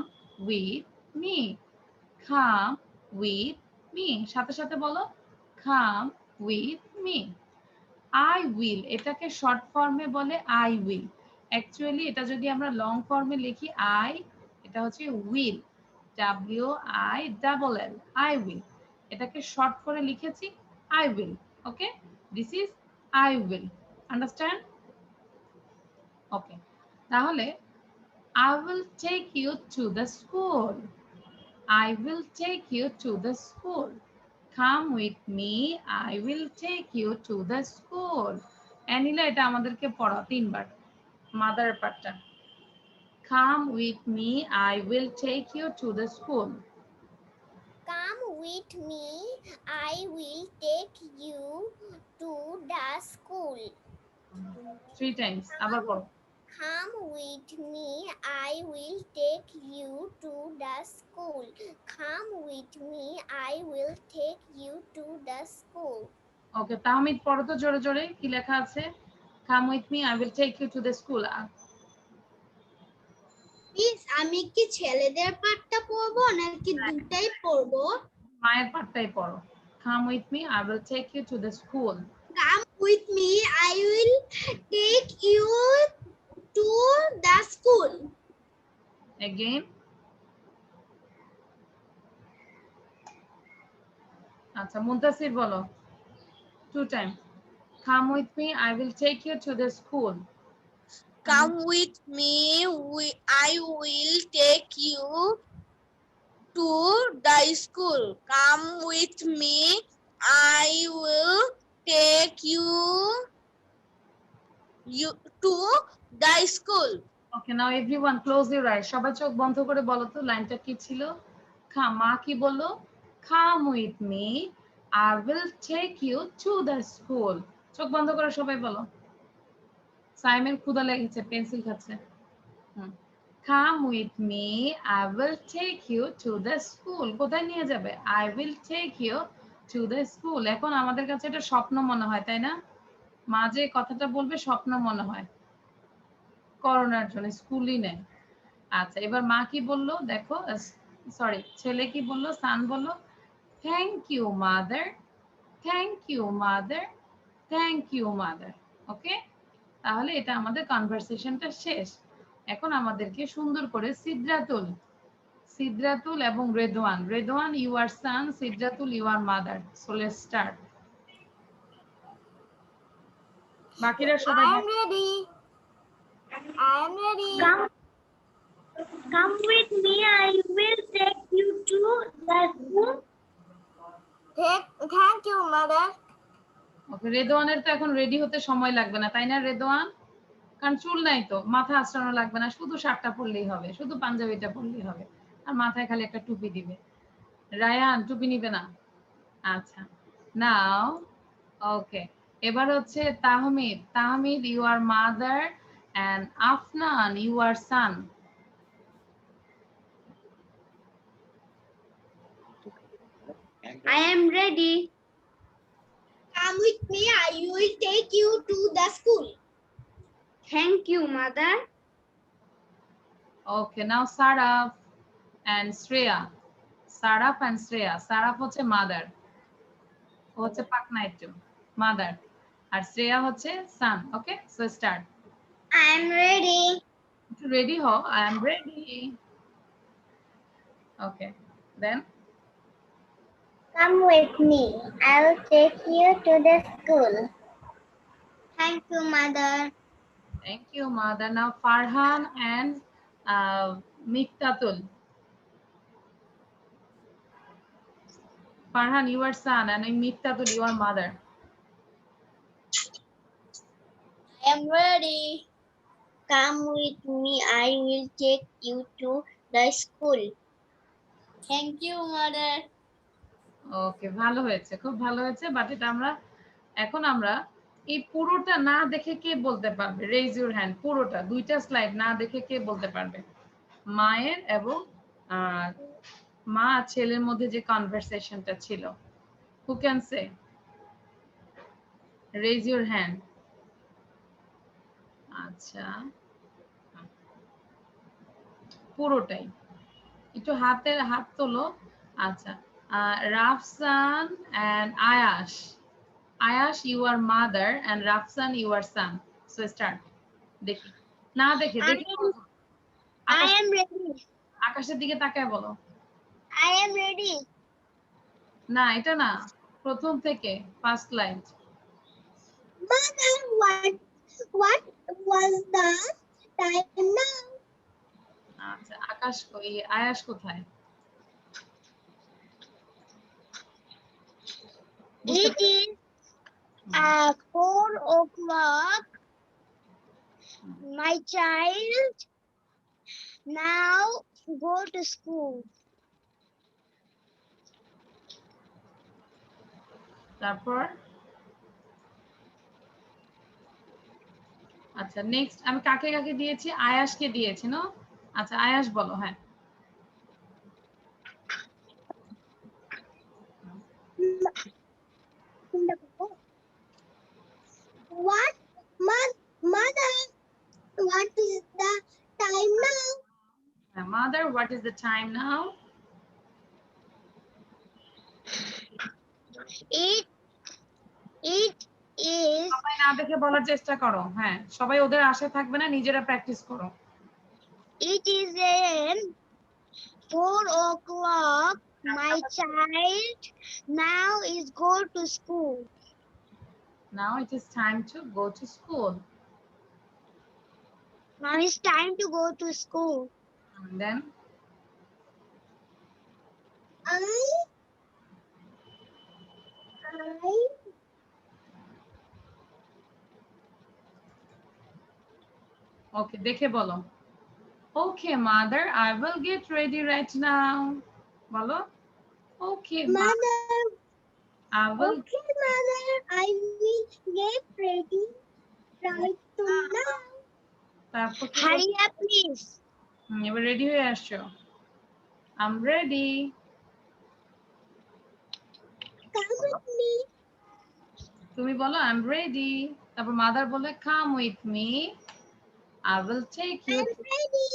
with me, come with me. সাথে সাথে বলো come with me. I will, এটাকে শর্ট ফর্মে বলে আই উইল। অ্যাকচুয়ালি এটা যদি আমরা লং ফর্মে লিখি আই, এটা হচ্ছে will, W I double L, I will. এটাকে শর্ট করে লিখেছি I will. Okay, this is I will. Understand? Okay, তাহলে I will take you to the school, I will take you to the school, come with me, I will take you to the school. অ্যানিলা এটা আমাদেরকে পড়াও 3 বার, mother পার্টটা। Come with me, I will take you to the school. Come with me, I will take you to the school. 3 times, আবার পড়ো। Come with me, I will take you to the school. Come with me, I will take you to the school. ওকে, তাহমিদ পড়ো তো জোরে জোরে, কি লেখা আছে? Come with me, I will take you to the school. Miss, আমি কি ছেলেদের পাঠটা পড়বো নাকি দুটাই পড়বো? মায়ের পাঠটাই পড়ো। Come with me, I will take you to the school. Come with me, I will take you to the school. Again. আচ্ছা, মুনতাসির বলো 2 times. Come with me, I will take you to the school. Come with me, I will take you to the school. Come with me, I will take you to the school. Okay, now everyone close your eyes. সবাই চোখ বন্ধ করে বলো তো লাইনটা কি ছিল? মা কি বললো? Come with me, I will take you to the school. চোখ বন্ধ করে সবাই বলো। সাইমের ক্ষুধা লেগেছে, পেন্সিল খাচ্ছে। Come with me, I will take you to the school. কোথায় নিয়ে যাবে? I will take you to the school. এখন আমাদের কাছে এটা স্বপ্ন মনে হয়, তাই না? মা যে কথাটা বলবে স্বপ্ন মনে হয়, করোনার জন্য স্কুলই নেই। আচ্ছা, এবার মা কি বললো দেখো, সরি, ছেলে কি বললো? সান বললো thank you mother, thank you mother, thank you mother. Okay, তাহলে এটা আমাদের কনভারসেশনটা শেষ। এখন আমাদেরকে সুন্দর করে সিদ্রাতুল, সিদ্রাতুল এবং Redwan, Redwan you are son, Sidratul you are mother. So let's start. বাকিরা সবাই I am ready. I am ready. Come with me. I will take you to the school. Thank you, mother. ওকে, রেদওয়ানের তো এখন রেডি হতে সময় লাগবে না, তাই না রেদওয়ান? কারণ চুল নাই তো, মাথা আঁচড়ানো লাগবে না, শুধু শার্টটা পরলেই হবে, শুধু পাঞ্জাবিটা পরলেই হবে, আর মাথায় খালি একটা টুপি দিবে। রায়ান টুপি নিবে না? আচ্ছা, নাও ওকে, এবার হচ্ছে Tahmid, Tahmid you are mother and Afnan you are son. I am ready. Come with me. I will take you to the school. Thank you, mother. Okay, now Saraf and Shreya, Saraf and Shreya. Saraf হচ্ছে মাদার, ও হচ্ছে পাকনা একটু, মাদার, আর শ্রেয়া হচ্ছে son. Okay, so start. I am ready. একটু ready হও, I am ready. Okay, then Come with me. I will take you to the school. Thank you, mother. thank you mother. Now Farhan and Miktatul. Farhan, you are son, and Miktatul, you are mother. I am ready. Come with me. I will take you to the school. Thank you, mother. ওকে, ভালো হয়েছে, খুব ভালো হয়েছে। But এটা এখন আমরা এই পুরোটা না দেখে কে বলতে পারবে? Raise your hand. পুরোটা, দুইটা স্লাইড না দেখে কে বলতে পারবে? মায়ের এবং মা আর ছেলের মধ্যে যে কনভারসেশনটা ছিল, who can say? Raise your hand. আচ্ছা, পুরোটাই একটু হাত তোলো। আচ্ছা, Rafsan and Ayash, Ayash you are mother and Rafsan you are son. So start. দেখি, না দেখে দেখে I am ready. আকাশের দিকে তাকায় বলো। I am ready. না, এটা না, প্রথম থেকে first line. Mother, what was the time now? আচ্ছা, আয়াশ কোথায়? It is 4 o'clock. My child now go to school. তারপর আচ্ছা, নেক্সট আমি কাকে কাকে দিয়েছি? আয়াশকে দিয়েছি না? আচ্ছা, আয়াশ বলো। হ্যাঁ, What, mother? What is the time now? Mother, what is the time now? It is সবাই না দেখে বলার চেষ্টা করো। হ্যাঁ, সবাই ওদের আশায় থাকবে না, নিজেরা প্র্যাকটিস করো। It is 4 o'clock. My child now is go to school. Now it is time to go to school. Now it's time to go to school. And then okay, দেখে বলো। Okay mother, I will get ready right now. বলো, okay Mother, I will okay, mother, I will get ready right now. তারপর কি Hurry up, please. এবার ready হয়ে আসছো? I'm ready. Come with me. তুমি বলো I'm ready, তারপর mother বলে come with me, I will take you. I'm ready.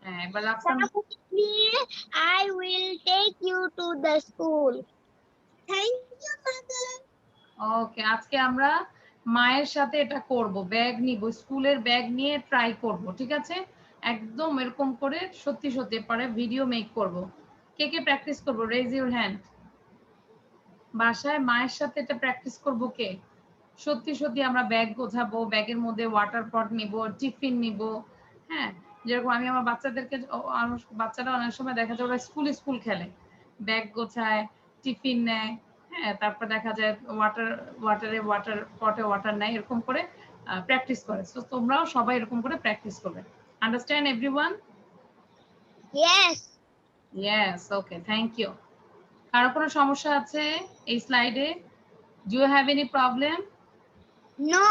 হ্যাঁ, এবার Rafsan Come with me. I will take you to the school. Thank you, mother. ওকে, আজকে আমরা মায়ের সাথে এটা করব, ব্যাগ নিব, স্কুলের ব্যাগ নিয়ে ট্রাই করব, ঠিক আছে? একদম এরকম করে সত্যি সত্যি পরে ভিডিও মেক করব। কে কে প্র্যাকটিস করব? রেজ ইউর হ্যান্ড। বাসায় মায়ের সাথে এটা প্র্যাকটিস করব কে? সত্যি সত্যি আমরা ব্যাগ গোছাবো, ব্যাগের মধ্যে ওয়াটার পট নিব, টিফিন নিব। হ্যাঁ, যেরকম আমি আমার বাচ্চাদেরকে, বাচ্চারা অনেক সময় দেখা যায় ওরা স্কুল খেলে, ব্যাগ গোছায়, টিফিন নেয়। হ্যাঁ, তারপর দেখা যায় ওয়াটার পটে ওয়াটার নেয়, এরকম করে প্র্যাকটিস করে। তো তোমরাও সবাই এরকম করে প্র্যাকটিস করবে। Understand everyone? Yes. Yes, okay, thank you. কারো কোনো সমস্যা আছে এই স্লাইডে? Do you have any problem? No.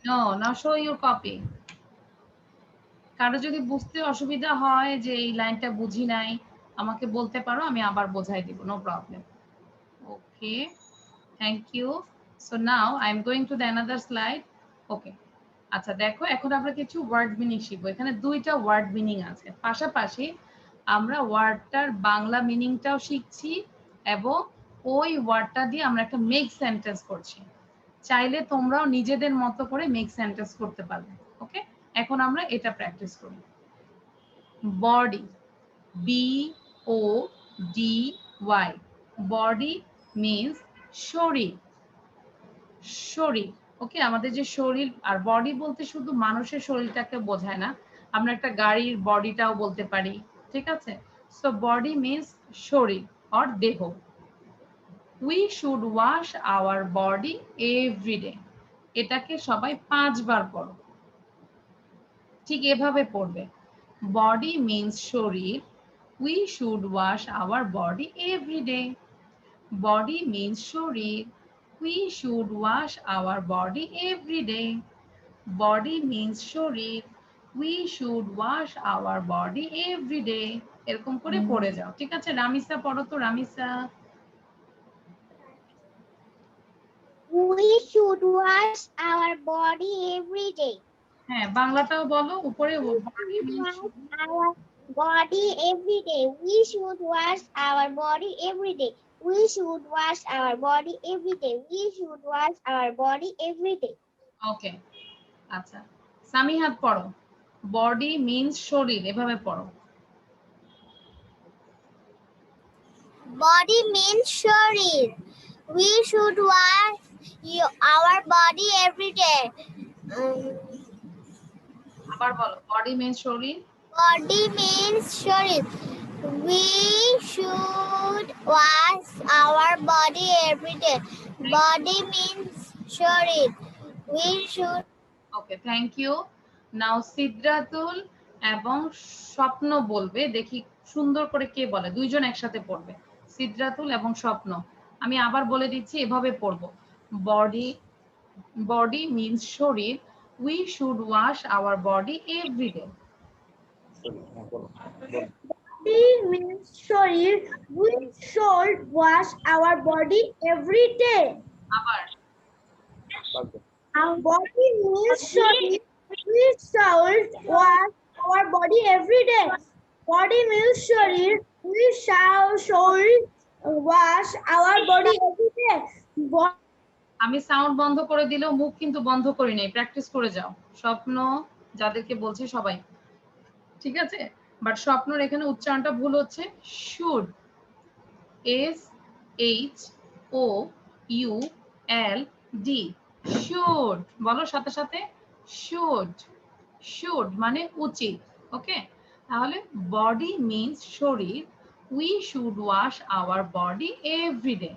No, now show your copy. কারো যদি বুঝতে অসুবিধা হয় যে এই লাইনটা বুঝি নাই, আমাকে বলতে পারো, আমি আবার বোঝাই দিব, no problem. Okay, thank you. So now I am going to the another slide. Okay, আচ্ছা দেখো, এখন আমরা কিছু ওয়ার্ড মিনিং শিখবো। এখানে দুইটা ওয়ার্ড মিনিং আছে, পাশাপাশি আমরা ওয়ার্ডটার বাংলা মিনিংটাও শিখছি এবং ওই ওয়ার্ডটা দিয়ে আমরা একটা মেক সেন্টেন্স করছি। চাইলে তোমরাও নিজেদের মতো করে মেক সেন্টেন্স করতে পারবে। ওকে, এখন আমরা এটা প্র্যাকটিস করি। বডি, BODY, বডি মিন্স শরীর, শরীর। ওকে, আমাদের যে শরীর, আর বডি বলতে শুধু মানুষের শরীরটাকে বোঝায় না, আমরা একটা গাড়ির বডিটাও বলতে পারি, ঠিক আছে? সো বডি মিন্স শরীর অর দেহ। We should wash our body every day. এটাকে সবাই 5 বার পড়ো, ঠিক এভাবে পড়বে। বডি মিন্স শরীর, we should wash our body every day. Body means শরীর, we should wash our body every day. Body means শরীর, we should wash our body every day. এরকম করে পড়ে যাও, ঠিক আছে? রামিসা পড়ো তো, Ramisa. We should wash our body every day. হ্যাঁ, বাংলাটাও বলো উপরে। We should wash our body every day. We should wash our body every day. We should wash our body every day. We should wash our body every day. ওকে, আচ্ছা, সামিহাত পড়ো। Body means শরীর, এভাবে পড়ো। Body means sharir. We should wash our body every day. আবার বলো, body means শরীর। Body means sharir. We should wash our body every day. Body means sharir. We should. Okay, thank you. Now Sidratul এবং স্বপ্ন বলবে, দেখি সুন্দর করে কে বলে। দুইজন একসাথে পড়বে, সিদ্রাতুল এবং স্বপ্ন। আমি আবার বলে দিচ্ছি, এভাবে পড়বো। বডি, বডি মিন্স শরীর, we should wash our body every day. Body means sharir. We should wash our body every day. আবার Our body means sharir. We should wash our body every day. Body means sharir. We should wash our body every day. আমি sound বন্ধ করে দিলেও মুখ কিন্তু বন্ধ করি নাই, প্র্যাকটিস করে যাও। স্বপ্ন, যাদেরকে বলছি সবাই, ঠিক আছে? বাট স্বপ্নর এখানে উচ্চারণটা ভুল হচ্ছে। শুড, SHOULD, শুড বলো সাথে সাথে। শুড, শুড মানে উচিত। ওকে, তাহলে বডি মিন্স শরীর, we should wash our body every day.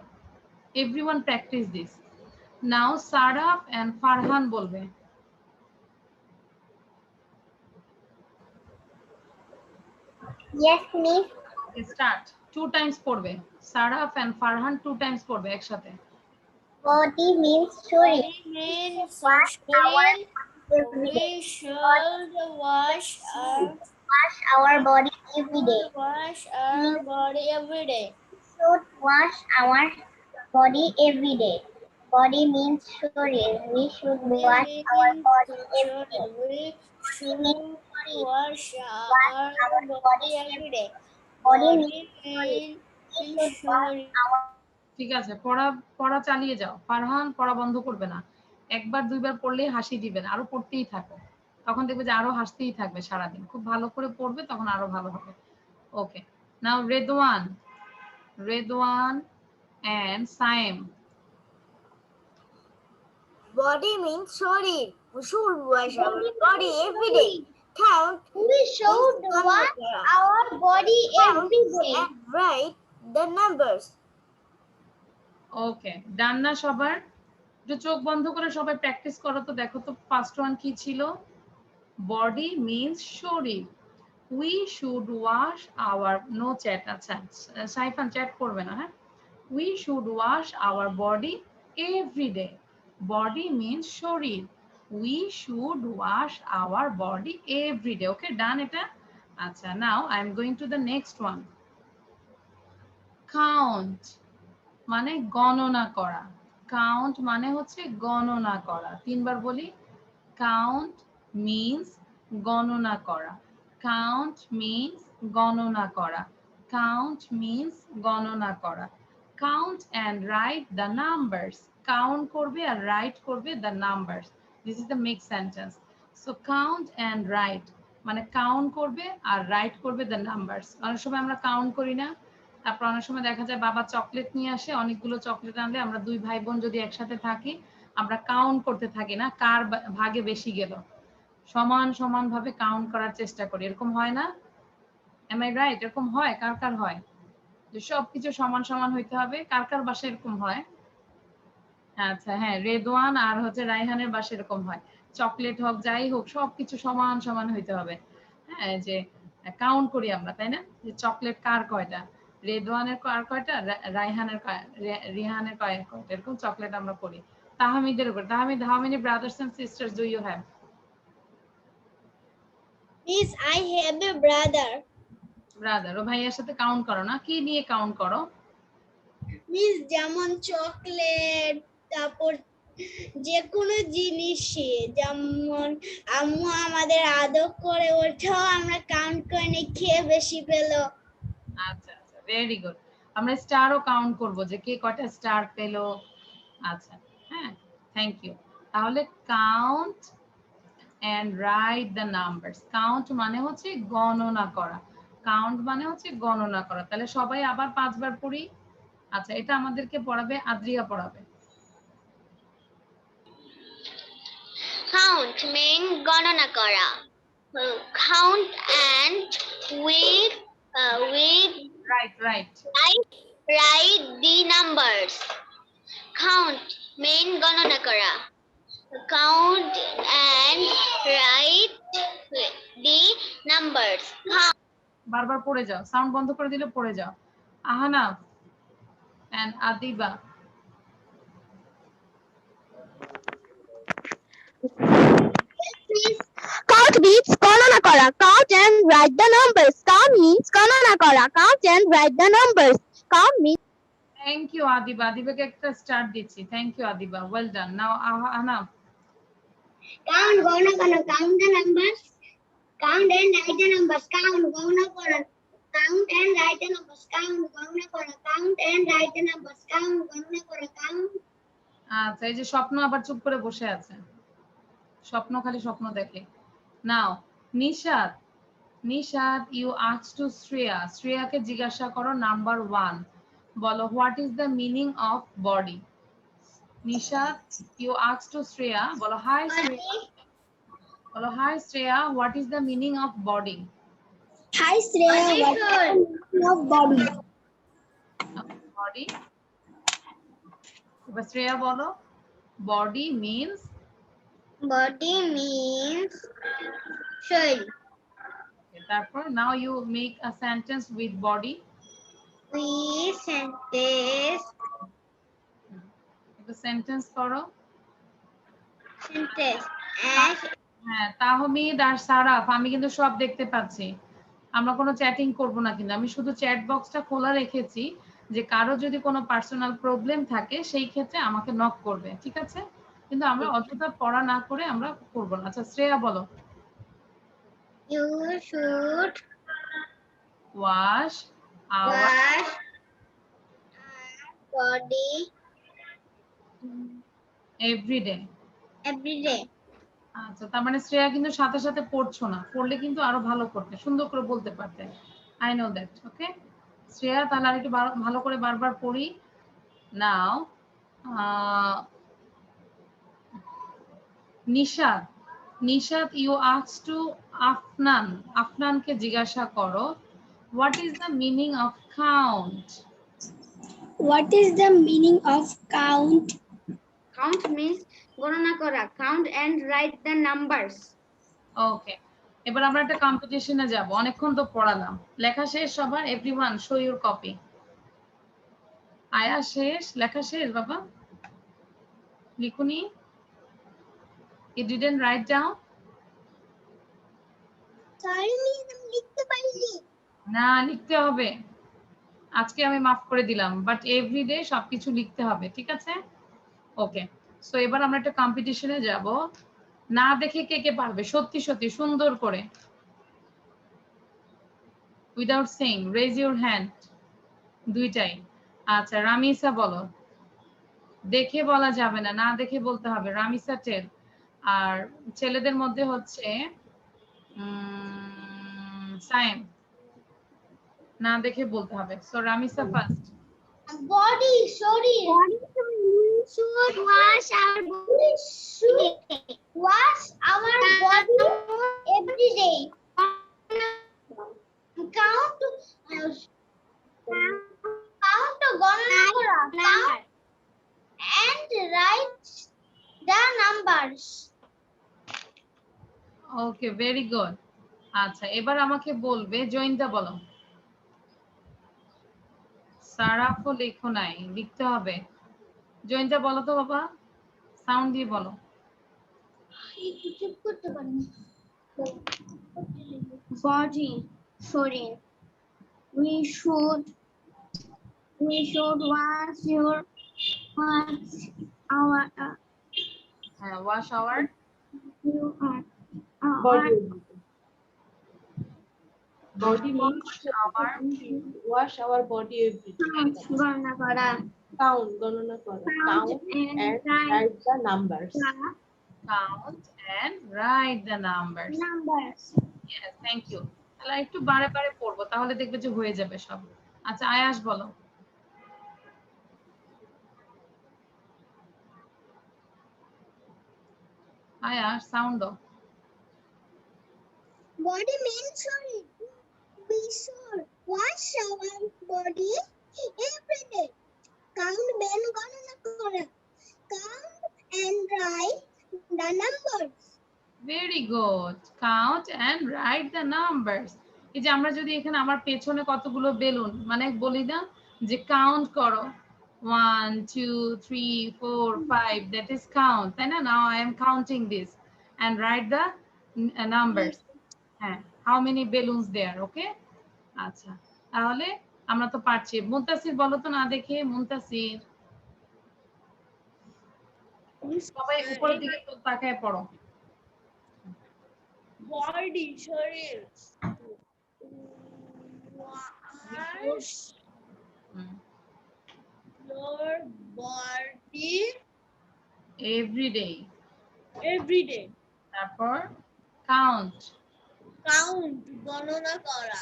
Everyone practice this. Now Saraf and Farhan বলবে। Yes, miss. স্টার্ট। 2 টাইমস পড়বে, সারাফ এন্ড ফারহান 2 টাইমস পড়বে একসাথে। Body means sharir. means Wash our every we day. should wash Wash our body every day. our body every day. Should wash our body every day. Body means sharir. We should wash our body every day. We should wash our body every day. Body means shorty. ঠিক আছে, পড়া পড়া চালিয়ে যাও। ফারহান পড়া বন্ধ করবে না। একবার দুইবার পড়লেই হাসি দিবে না, আরো পড়তেই থাকো। তখন দেখবে যে আরো হাসতেই থাকবে সারাদিন। খুব ভালো করে পড়বে, তখন আরো ভালো হবে। ওকে, নাও Redwan and Saim. Body means শরীর. We should wash our body every day. Count We should wash our body every day. and write the numbers. ওকে, ডান না সবার? একটু চোখ বন্ধ করে সবাই প্র্যাকটিস করো তো, দেখো তো ফার্স্ট ওয়ান কি ছিল? বডি মিন্স শরীর। We should wash our, no chat. আচ্ছা, সাইফান চ্যাট করবে না, হ্যাঁ? We should wash our body every day. Body means শরীর। We should wash our body every day. Okay, done এটা? আচ্ছা, now I am going to the next one. Count মানে গণনা করা। কাউন্ট মানে হচ্ছে গণনা করা। তিনবার বলি, কাউন্ট মিন্স গণনা করা। কাউন্ট মিন্স গণনা করা। কাউন্ট মিন্স গণনা করা। Count and right the numbers. Count করবে আর রাইট করবে the numbers. This is the mix sentence. So count and right মানে কাউন্ট করবে আর রাইট করবে দ্য নাম্বারস। অনেক সময় আমরা কাউন্ট করি না, তারপর অনেক সময় দেখা যায় বাবা চকলেট নিয়ে আসে, অনেকগুলো চকলেট আনলে আমরা দুই ভাই বোন যদি একসাথে থাকি, আমরা কাউন্ট করতে থাকি না কার ভাগে বেশি গেল, সমান সমান ভাবে কাউন্ট করার চেষ্টা করি। এরকম হয় না? Am I right? এরকম হয়? কার কার হয় যে সবকিছু সমান সমান হইতে হবে? কার কার বাসায় এরকম হয়? আচ্ছা, হ্যাঁ, রেদওয়ান আর হচ্ছে রাইহানের বাসায় এরকম হয়। চকলেট হোক যাই হোক সবকিছু সমান সমান হইতে হবে। হ্যাঁ, যে কাউন্ট করি আমরা, তাই না? যে চকলেট কার কয়টা, রেদওয়ানের কার কয়টা, রাইহানের রিহানের কয়টা, এরকম চকলেট আমরা করি। তাহমিদের উপর, Tahmid, how many brothers and sisters do you have? Miss, I have a brother. Brother. ও ভাইয়ের সাথে কাউন্ট করো না? কি নিয়ে কাউন্ট করো? Miss, যেমন চকলেট, তারপর যে কোনো জিনিসে, যেমন আম্মু আমাদের আদর করে, ওটাও আমরা কাউন্ট করে নিই, খেয়ে বেশি পেলো। আচ্ছা আচ্ছা, ভেরি গুড। আমরা স্টারও কাউন্ট করব যে কে কয়টা স্টার পেলো। আচ্ছা, হ্যাঁ, থ্যাংক ইউ। তাহলে count and write the numbers. Count মানে হচ্ছে গণনা করা। কাউন্ট মানে হচ্ছে গণনা করা। তাহলে সবাই আবার 5 বার পড়ি। আচ্ছা, এটা আমাদেরকে পড়াবে আদ্রিয়া, পড়াবে। Count mean গণনা করা. Count and with right write the numbers. Count mean গণনা করা. Count and write the numbers. বারবার পড়ে যাও, সাউন্ড বন্ধ করে দিলে পড়ে যাও। Ahanaf and Adiba. Count means গণনা করা. Count and write the numbers. Count means গণনা করা. Count and write the numbers. Count means thank you Adiba. আদিবাকে একটা স্টার দিচ্ছি। Thank you Adiba, well done. Now Ahnaf. Count গণনা করা. Count the numbers. Count and write the numbers. Count গণনা করা. Count and write the numbers. Count গণনা করা. Count and write the numbers. Count গণনা করা. Count. আচ্ছা, এই যে স্বপ্ন আবার চুপ করে বসে আছে, স্বপ্ন খালি স্বপ্ন দেখে। Now Nishat, Nishat you ask to Shreya. শ্রেয়াকে জিজ্ঞাসা করো নাম্বার 1, বলো what is the meaning of body. Nishat you ask to Shreya, বলো হাই শ্রেয়া, বলো hi Shreya, what is the meaning of body. Hi Shreya, what is of body? Body, এবার শ্রেয়া বলো বডি মিন্স। Body means শরীর. তারপর now you make a sentence with body. We sentence একটা sentence করো। as হ্যাঁ, তাহমিদ আর সারাফ, আমি কিন্তু সব দেখতে পাচ্ছি। আমরা কোনো চ্যাটিং করব না, কিন্তু আমি শুধু চ্যাট বক্সটা খোলা রেখেছি, যে কারো যদি কোনো পার্সোনাল প্রবলেম থাকে সেই ক্ষেত্রে আমাকে নক করবে, ঠিক আছে? কিন্তু আমরা অযথা পড়া না করে আমরা করব না। আচ্ছা, শ্রেয়া বলো। You should wash our wash body every day. every day. আচ্ছা, তার মানে শ্রেয়া কিন্তু সাথে সাথে পড়ছো না, পড়লে কিন্তু আরো ভালো করতে, সুন্দর করে বলতে পারতে। I know that. Okay Shreya, তাহলে আর একটু ভালো করে বারবার পড়ি। Now Nishat, Nishat, you ask to Afnan, আফনানকে জিজ্ঞাসা করো, what is the meaning of count? What is the meaning of count? Count means গণনা করা. Count and write the numbers. ওকে, এবার আমরা একটা কম্পিটিশনে যাব। অনেকক্ষণ তো পড়ালাম, লেখা শেষ সবার? Everyone show your copy. আয়া শেষ, লেখা শেষ বাবা? লিখুনি? You didn't write down? Sorry miss, আমি লিখতে পারিনি. না, লিখতে হবে। আজকে আমি মাফ করে দিলাম, বাট এভরিডে সবকিছু লিখতে হবে, ঠিক আছে? ওকে, সো এবার আমরা একটা কম্পিটিশনে যাব। না দেখে কে কে পারবে সত্যি সত্যি সুন্দর করে? Without saying, raise your hand. দুইটাই। আচ্ছা, রামিসা বলো। দেখে বলা যাবে না, না দেখে বলতে হবে। রামিসা টেল। আর ছেলেদের মধ্যে হচ্ছে সায়েম, না দেখে বলতে হবে। So Ramisa first. Body, sorry. Should wash our body. Should wash our body every day. Count. Count গণনা করা. Count and write the numbers. Okay, very good. আচ্ছা, এবার আমাকে বলবে, জয়িতা বলো। সারাফও লেখো নাই, লিখতে হবে। জয়িতা বলো তো বাবা, সাউন্ড দিয়ে বলো। Body, sorry. We should wash our হ্যাঁ, wash our Body. Body means our wash our body every day. গণনা করা. Count, গণনা করা. Count and write the numbers. count and write the numbers. Numbers. Yes, thank you. তাহলে একটু বারে বারে পড়বো, তাহলে দেখবে যে হয়ে যাবে সব। আচ্ছা, আয়াস বলো। আয়াস, সাউন্ড দাও। Body means sorry. We should wash our body every day. Count men গণনা করা. Count and write the numbers. Very good, count and write the numbers. এই যে আমরা যদি এখানে আমার পেছনে কতগুলো বেলুন মানে বলি না যে কাউন্ট করো 1 2 3 4 5, দ্যাট ইজ কাউন্ট, তাই না? Now I am counting this and write the numbers. হ্যাঁ, how many balloons there. Okay, আচ্ছা, তাহলে আমরা তো পারছি। মুনতাসির বলো তো, না দেখে। মুনতাসির, সবাই উপরের দিকে তো তাকায় পড়ো। Body, শরীর. Wash your body every day. every day. তারপর কাউন্ট। Count গণনা করা.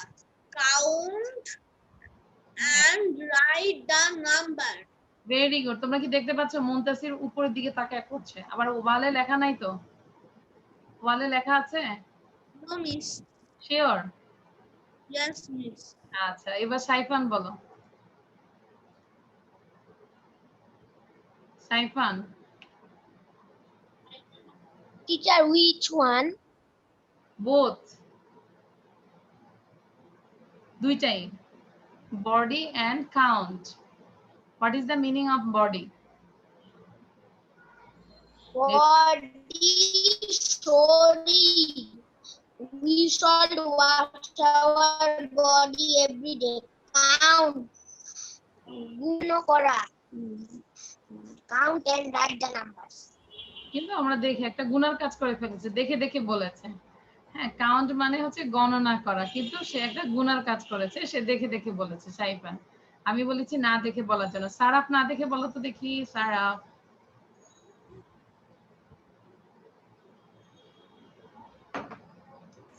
Count and write the number. Very good. তোমরা কি দেখতে পাচ্ছ মুনতাসির উপরের দিকে তাকায় করছে? আবার ওয়ালে লেখা নাই তো? ওয়ালে লেখা আছে? No miss. Sure? Yes miss. আচ্ছা, এবার সাইফান বলো। Saifan. Teacher, which one? Both, দুইটাই। Body and count. What is the meaning of body? Body, sorry. We should wash our body every day. Count. গুণ করা. Count and write the numbers. কিন্তু আমরা দেখি একটা গুনার কাজ করে ফেলেছে, দেখে দেখে বলেছে। হ্যাঁ, কাউন্ট মানে হচ্ছে গণনা করা, কিন্তু সে একটা গুনার কাজ করেছে, সে দেখে দেখে বলেছে সাইফান। আমি বলেছি না দেখে বলার জন্য। সারাফ না দেখে বলো তো দেখি, Saraf.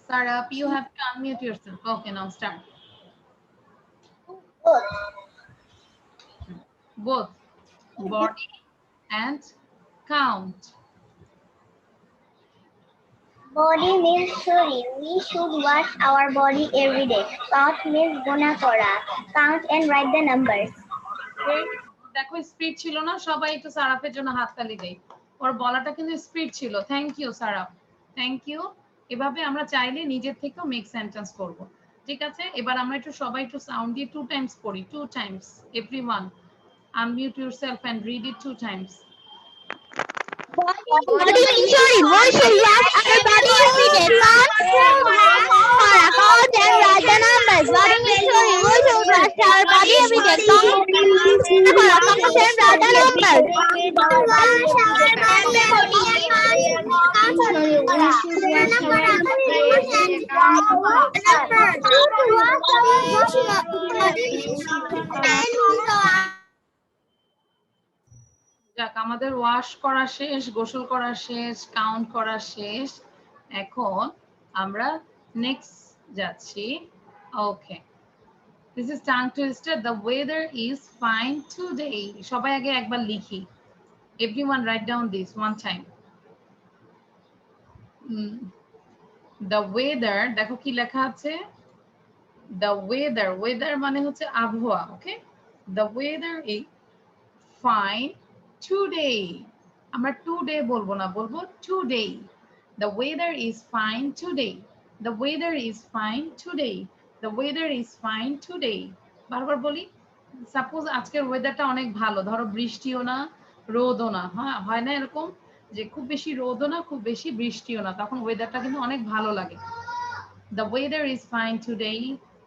Sarah, you have to unmute yourself. Okay, now start. Both body and count. Body means shuri. We should wash our body every day. Count means guna kora. Count and write the numbers. দেখো speed ছিল না, সবাই একটু সারাফের জন্য হাততালি দেই। ওর বলাটা কিন্তু স্পিড ছিল। Thank you Saraf, thank you. এভাবে আমরা চাইলে নিজের থেকেও মেক সেন্টেন্স করব। ঠিক আছে, এবার আমরা একটু সবাই একটু সাউন্ড দিয়ে 2 টাইমস পড়ি। 2 Times, everyone unmute yourself and read it 2 times. Body means shuri. We should wash our body every day. Count and write the numbers. Body means shuri. We should wash our body every day. Count and write the numbers. যাক, আমাদের wash করা শেষ, গোসল করা শেষ, count করা শেষ। এখন আমরা নেক্সট যাচ্ছি। Okay, this is tongue twister. The weather is fine today. সবাই আগে একবার লিখি। Everyone write down this one time. The weather, দেখো কি লেখা আছে, দ্য ওয়েদার। ওয়েদার মানে হচ্ছে আবহাওয়া। Okay, the weather is fine today. আমরা today বলবো না, বলবো today. The weather is fine today. The weather is fine today. The weather is fine today. বারবার বলি। সাপোজ আজকের ওয়েদারটা অনেক ভালো, ধরো বৃষ্টিও না রোদও না, হ্যাঁ হয় না এরকম যে খুব বেশি রোদও না খুব বেশি বৃষ্টিও না, তখন ওয়েদারটা কিন্তু অনেক ভালো লাগে। The weather is fine today.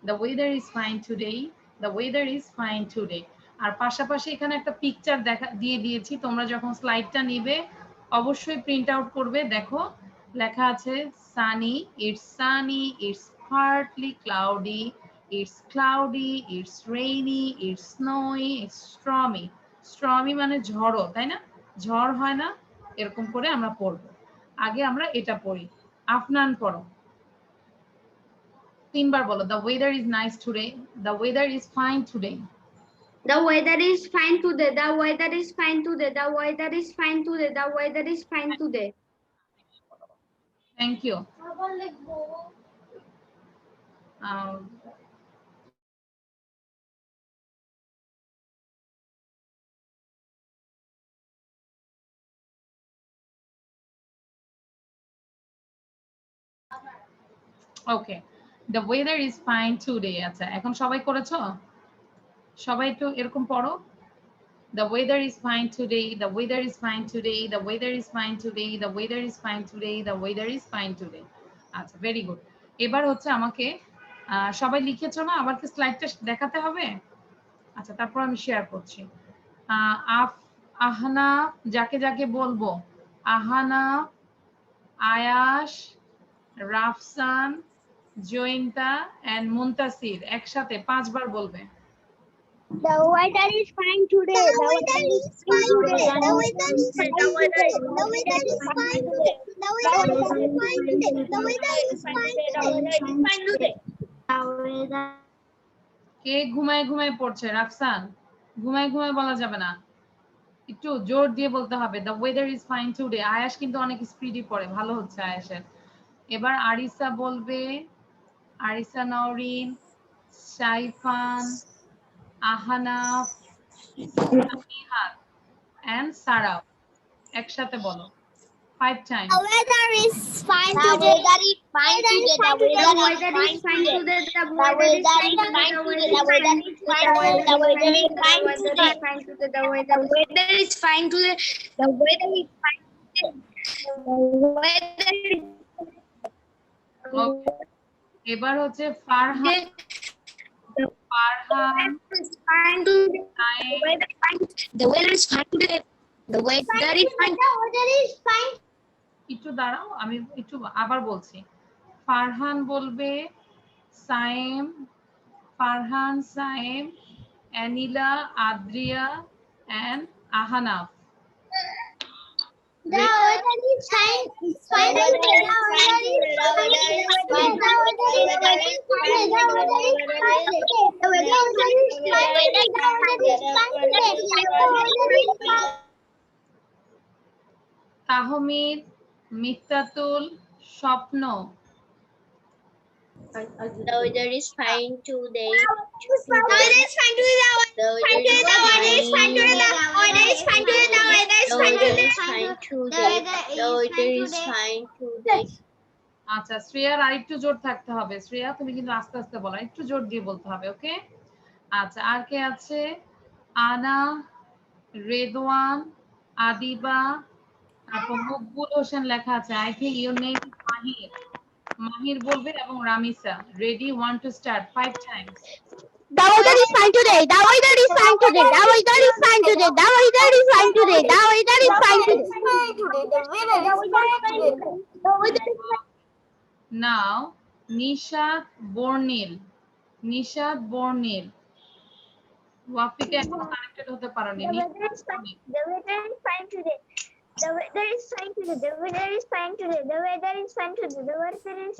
The weather is fine today. The weather is fine today. আর পাশাপাশি এখানে একটা পিকচার দিয়ে দিয়েছি, তোমরা যখন স্লাইডটা নিবে অবশ্যই প্রিন্ট আউট করবে। দেখো লেখা আছে sunny, it's sunny, it's partly cloudy, it's cloudy, it's rainy, it's snowy, it's stormy. Stormy মানে ঝড়ো, তাই না? ঝড় হয় না, এরকম করে আমরা পড়বো। আগে আমরা এটা পড়ি। আফনান পড়ো, 3 বার বলো। The weather is nice today. The weather is fine today. The weather is fine today. The weather is fine today. The weather is fine today. The weather is fine today. Thank you. Okay. The weather is fine today. আচ্ছা, এখন সবাই করেছো? সবাই একটু এরকম পড়ো। The weather is fine today. The weather is fine today. The weather is fine today. The weather is fine today. The weather is fine today. আচ্ছা, very good. এবার হচ্ছে আমাকে সবাই লিখেছো না, আবার কি স্লাইডটা দেখাতে হবে? আচ্ছা, তারপর আমি শেয়ার করছি। আহানা, যাকে যাকে বলবো, আহানা, আয়াশ, রাফসান, জয়িন্তা এন্ড মুনতাসির একসাথে 5 বার বলবে। The weather is fine today. The weather is fine today. The weather is fine today. The weather is fine today. The weather is fine today. The weather is fine today. The weather. কে ঘুমায় ঘুমায় পড়ছে? রাফসান, ঘুমায় ঘুমায় বলা যাবে না, একটু জোর দিয়ে বলতে হবে। The weather is fine today. আয়াশ কিন্তু অনেক স্পিডি পড়ে, ভালো হচ্ছে আয়াশের। এবার আরিসা বলবে, আরিসা নওরিন, সাইফান, আহানাফ, নিহাত and সারাফ একসাথে বলো 5 times. The weather is fine today. The weather is fine today. The weather is fine today. The weather is fine today. The weather is fine today. The weather is fine today. The weather is fine today. The weather is fine today. The weather is Okay. এবার হচ্ছে Farhan, Farhan, fine today. The weather is fine today. The weather is fine. The weather is fine. একটু দাঁড়াও, আমি একটু আবার বলছি। ফারহান বলবে, Sayem, Farhan, Sayem, অ্যানিলা, আদ্রিয়া and Ahanaf. The weather is fine. It's fine. The weather is fine today. The weather is fine. The weather is fine. The weather is fine today. The weather is fine today. The weather is fine today. The weather is fine. Tahmid, মিফতাতুল, স্বপ্ন। The weather is fine today. The weather is fine today. The weather is fine today. The weather is fine today. The weather is The fine weather today. is fine today. The weather is fine today. আচ্ছা শ্রেয়ার আরেকটু জোর থাকতে হবে। শ্রেয়া তুমি কিন্তু আস্তে আস্তে বলো, একটু জোর দিয়ে বলতে হবে, ওকে? আচ্ছা আর কে আছে? আনা, রেদওয়ান, আদিবা, তারপর মকবুল হোসেন লেখা আছে। I think your name Mahir. Mahir বলবে এবং Ramisa. Ready, 1 to start 5 times. The weather is fine today. The weather is fine today. The weather is fine today. The weather is fine today. The weather is fine today. The weather is fine today. The weather is fine. Now Nishat Barnil, Nishat বর্ণিল। ওয়াফিকা এখন connected হতে পারোনি। The weather is fine. The weather is fine today. The weather is fine today. The weather is fine today. The weather is fine today. The weather is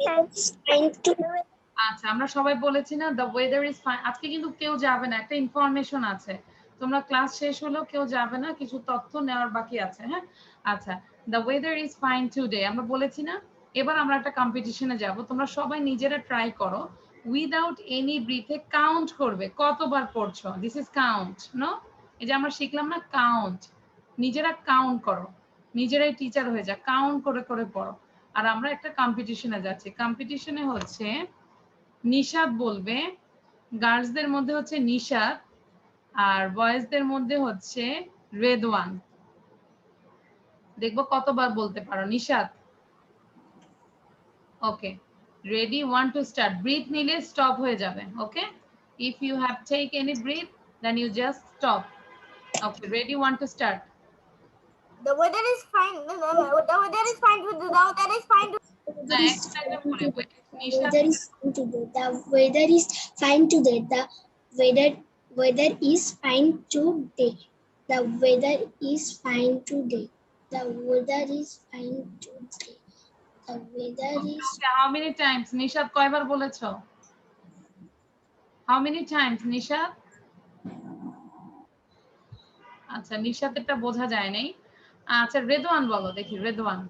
fine today. আচ্ছা আমরা সবাই বলেছি না the weather is fine. আজকে কিন্তু কেউ যাবে না, একটা ইনফরমেশন আছে। তোমরা ক্লাস শেষ হলো কেউ যাবে না, কিছু তথ্য নেওয়ার বাকি আছে। হ্যাঁ আচ্ছা, the weather is fine today আমরা বলেছি না। এবার আমরা একটা কম্পিটিশনে যাব, তোমরা সবাই নিজেরা ট্রাই করো, উইদাউট এনি ব্রিথে কাউন্ট করবে কতবার পড়ছো। This is count, no? এই যে আমরা শিখলাম না কাউন্ট, নিজেরা কাউন্ট করো, নিজেরাই টিচার হয়ে যা, কাউন্ট করে করে পড়ো। আর আমরা একটা কম্পিটিশনে যাচ্ছি। কম্পিটিশনে হচ্ছে নিশাত বলবে, গার্লসদের মধ্যে হচ্ছে নিশাত আর বয়েজদের মধ্যে হচ্ছে রেদওয়ান। দেখবো কতবার বলতে পারো। Nishat, okay ready, 1 to start. Breath নিলে স্টপ হয়ে যাবে, okay? If you have take any breath then you just stop. Okay ready, 1 to start. The weather is fine. The weather is fine today. The weather is fine today. না একটা একটা করে Nishat, Weather is fine today. The weather is fine today. The weather is fine today. The weather is fine today. The weather is fine today. The weather is how many times? Nishat কয়বার বলেছো? How many times Nishat? আচ্ছা নিশাতেরটা বোঝা যায় নাই। আচ্ছা রেদওয়ান বলো দেখি, Redwan.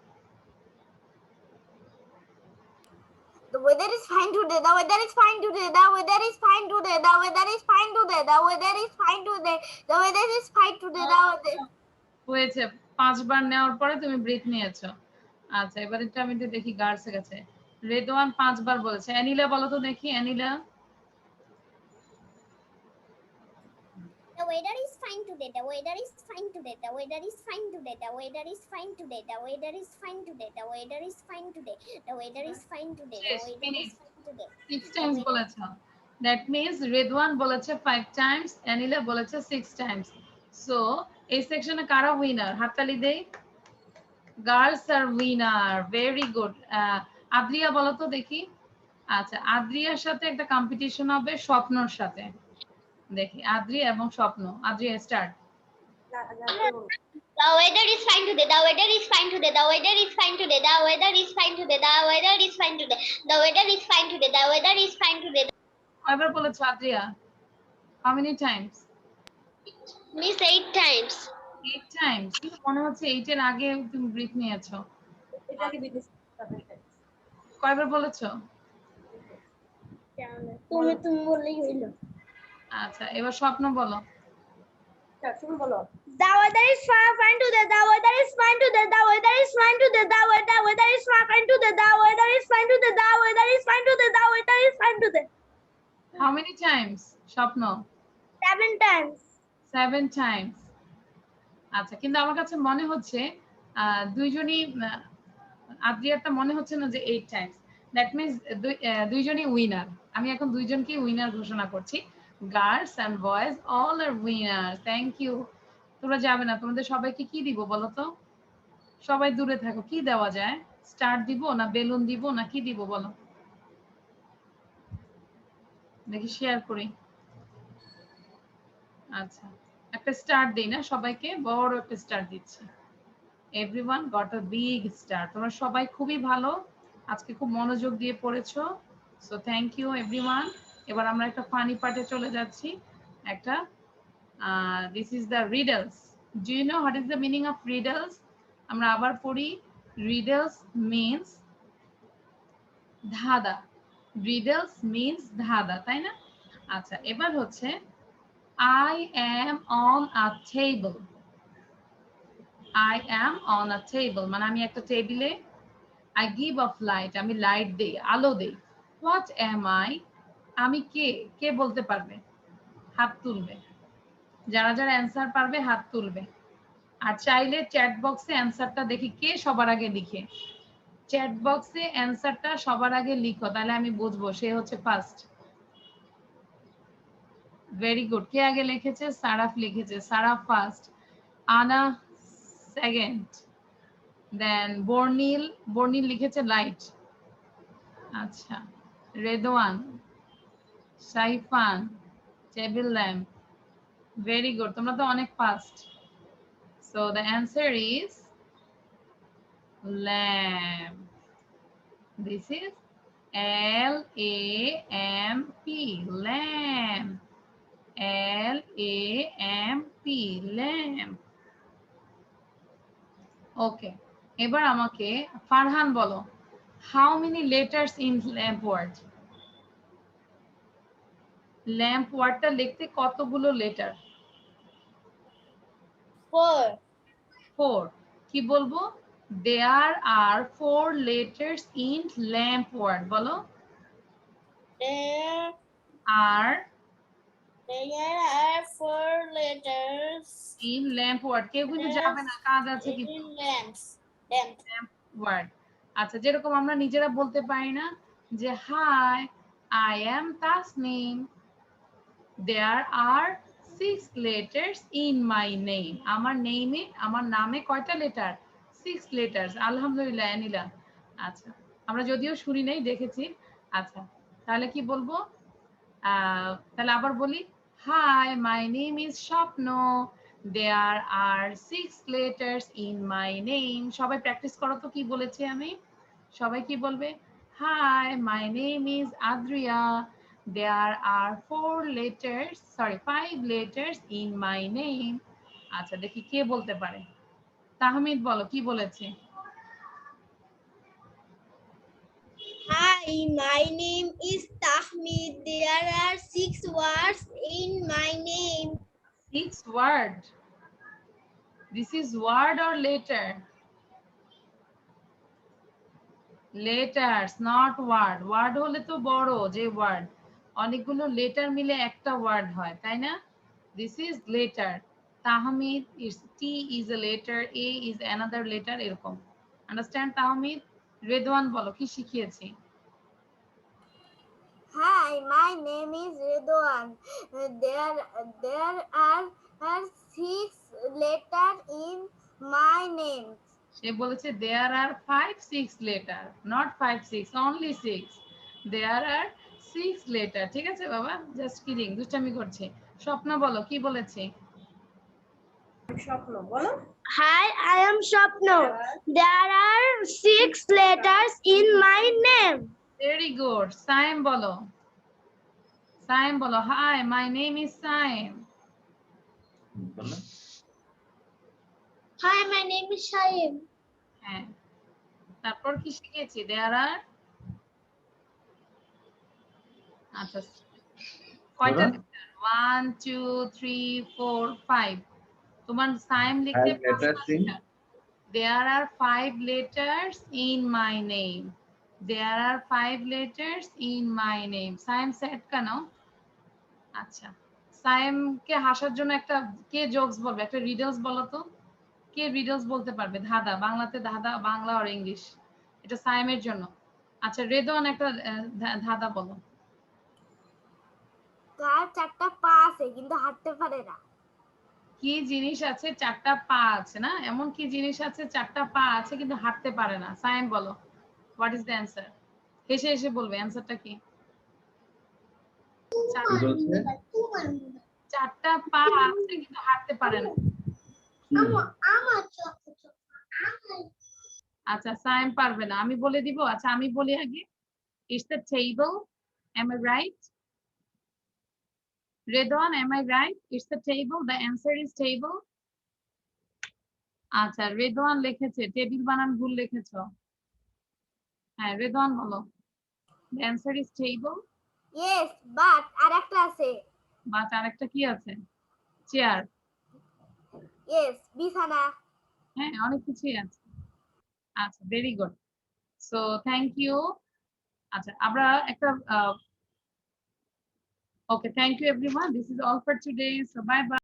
The weather is fine today. The weather is fine today. The weather is fine today. The weather is fine today. The weather is fine today. The weather is fine today. The weather. হয়েছে, 5 বার নেওয়ার পরে তুমি breathe নিয়েছো। আচ্ছা এবার এটা আমি দেখি গার্লসের কাছে। রেদওয়ান 5 বার বলেছে। অ্যানিলা বলো তো দেখি, অ্যানিলা। The weather is fine today. The weather is fine today. The weather is fine today. The weather is fine today. The weather is fine today. The weather is fine today. The weather is fine today. The Yes, weather is fine today. 6 times বলেছো। That means Redwan বলেছে 5 Times, অ্যানিলা বলেছে 6 Times. So এই সেকশনে কারা winner? হাততালি দেই। Girls আর winner, very good. আদ্রিয়া বলো তো দেখি। আচ্ছা আদ্রিয়ার সাথে একটা কম্পিটিশন হবে স্বপ্নর সাথে। দেখি আদ্রিয়া এবং স্বপ্ন। আদ্রিয়া start. The weather is fine today. The weather is fine today. The weather is fine today. The weather is fine today. The weather is fine today. The weather is fine today. The weather is fine today. কয়বার বলেছো আদ্রিয়া? How many times? Miss 8 times. 8 times। কিন্তু মনে হচ্ছে 8 এর আগে তুমি breathe নিয়েছো। এটাকে বিদেশ কয়বার বলেছো? তুমি বললেই হইলো। আচ্ছা এবার স্বপ্ন বলো। শুরু বলো। The weather is fine today. The weather is fine today. The weather is fine today. The weather is fine today. The weather is fine today. The weather is fine today. The weather is fine today. How many times? স্বপ্ন 7 times. 7 times। আচ্ছা কিন্তু আমার কাছে মনে হচ্ছে দুইজনই, আদ্রিয়ারটা মনে হচ্ছে না যে 8 টাইমস। দ্যাট মিন্স দুইজনই উইনার। আমি এখন দুইজনকেই উইনার ঘোষণা করছি। Girls and boys all are winner. Thank you. তোমরা যাবে না, তোমাদের সবাইকে কি দিব বলো তো? সবাই দূরে থাকো। কি দেওয়া যায়? স্টার দিব না বেলুন দিব না কি দিব বলো? দেখি শেয়ার করি। আচ্ছা, একটা স্টার দেই না সবাইকে, বড় একটা স্টার দিচ্ছি। Everyone got a big star. তোমরা সবাই খুবই ভালো, আজকে খুব মনোযোগ দিয়ে পড়েছো। So thank you everyone. এবার আমরা একটা ফানি পার্টে চলে যাচ্ছি। একটা this is the riddles. Do you know what is the meaning of riddles? আমরা আবার পড়ি। রিডলস মিন্স ধাঁধা। রিডলস মিন্স ধাঁধা, তাই না? আচ্ছা, এবার হচ্ছে I am on a table. I am on a table মানে আমি একটা টেবিলে। I give off light, আমি লাইট দেই, আলো দেই। What am I? আমি কে? কে বলতে পারবে? হাত তুলবে। যারা যারা অ্যান্সার পারবে হাত তুলবে। আর চাইলে চ্যাট বক্সে অ্যান্সারটা দেখি কে সবার আগে লিখে। চ্যাট বক্সে অ্যান্সারটা সবার আগে লিখো, তাহলে আমি বুঝবো সে হচ্ছে ফার্স্ট। Very good. কে আগে লিখেছে? সারাফ লিখেছে। Saraf first, Ana second, then Barnil. Barnil লিখেছে লাইট। আচ্ছা, Redwan, Saifan, table lamp. Very good, তোমরা তো অনেক fast. So the answer is lamp. This is LAMP, lamp. LAMP, lamp. Okay, এবার আমাকে ফারহান বলো, how many letters in lamp word? Lamp ওয়ার্ডটা লিখতে কতগুলো লেটার? 4. 4। কি বলবো? There are 4 letters in lamp word. বলো। There are are 4 letters in lamp word. কেউ কিন্তু যাবে না, কাজ আছে in কিন্তু। lamp. Lamp word. আচ্ছা, যেরকম আমরা নিজেরা বলতে পারি না যে hi, I am Tasnim, there are 6 letters in my name. আমার নেমে, আমার নামে কয়টা লেটার? 6 letters. আলহামদুলিল্লাহ আনিলা। আচ্ছা, আমরা যদিও শুনি নাই, দেখেছি। আচ্ছা, তাহলে কি বলবো? তাহলে আবার বলি, high, my name is Swapna, there are 6 letters in my name. সবাই প্র্যাকটিস করো তো কি বলেছি আমি। সবাই কি বলবে? Hi, my name is Adriya, there are 5 letters in my name. আচ্ছা, দেখি কে বলতে পারে। তাহমিদ বলো কি বলেছে। Hi, my name is Tahmid. There are 6 words in my name. 6 word. This is word or letter? Letters, not word. Word হলে তো বড় যে ওয়ার্ড, অনেকগুলো লেটার মিলে একটা ওয়ার্ড হয়, তাই না? This is letter. Tahmid is T is a letter, A is another letter, এরকম। Understand Tahmid? রেদওয়ান বলো কি শিখিয়েছি। Hi, my name is Redwan. There are 6 letters in my name. সে বলেছে there are 5-6 letter, not 5-6, only 6. There are 6 letter. ঠিক আছে বাবা, just kidding, দুষ্টামি করছি। স্বপ্ন বলো কি বলেছে। স্বপ্ন বলো। Hi, I am Shapno. There are 6 letters in my name. Very good. Saim বলো। সাইম বলো, hi, my name is Saim. Hi, my name is Shaim. হ্যাঁ, তারপর কি শিখেছি? দেয়ার আর, আচ্ছা কয়টা লেটার? 1 2 3 4 5। তোমার সাইম লিখতে 5 letters in, there are 5 letters in my name. There are 5 letters in my name. Saim set কেন? আচ্ছা, সাইমকে হাসার জন্য একটা কে জোকস বলবে? একটা রিডলস বলো তো। কে রিডলস বলতে পারবে? ধাঁধা, বাংলাতে ধাঁধা, বাংলা আর ইংলিশ। এটা সাইমের জন্য। আচ্ছা, রেদওয়ান একটা ধাঁধা বলো। তার 4টা পা আছে কিন্তু হাঁটতে পারে না। কি জিনিস আছে 4টা পা আছে না? এমন কি জিনিস আছে 4টা পা আছে কিন্তু হাঁটতে পারে না? সাইম বলো, হোয়াট ইজ দ্য অ্যান্সার? হেসে হেসে বলবে অ্যান্সারটা কি। চারটা- বলছে চারটা পা আছে কিন্তু হাঁটতে পারে না। আচ্ছা সায়েম পারবে না, আমি বলে দিব। আচ্ছা আমি বলি আগে। It's the table. Am I right? Redwan, am I right? It's the table. The answer is table. আচ্ছা রেদওয়ান লিখেছে টেবিল বানান ভুল লিখেছো। হ্যাঁ রেদওয়ান বলো। The answer is table. Yes, but আরেকটা আছে। বাট আরেকটা কি আছে? চেয়ার। Yes, বিছানা। হ্যাঁ অনেক কিছুই আছে। আচ্ছা very good. So thank you. আচ্ছা আমরা একটা okay, thank you everyone. This is all for today. So bye bye.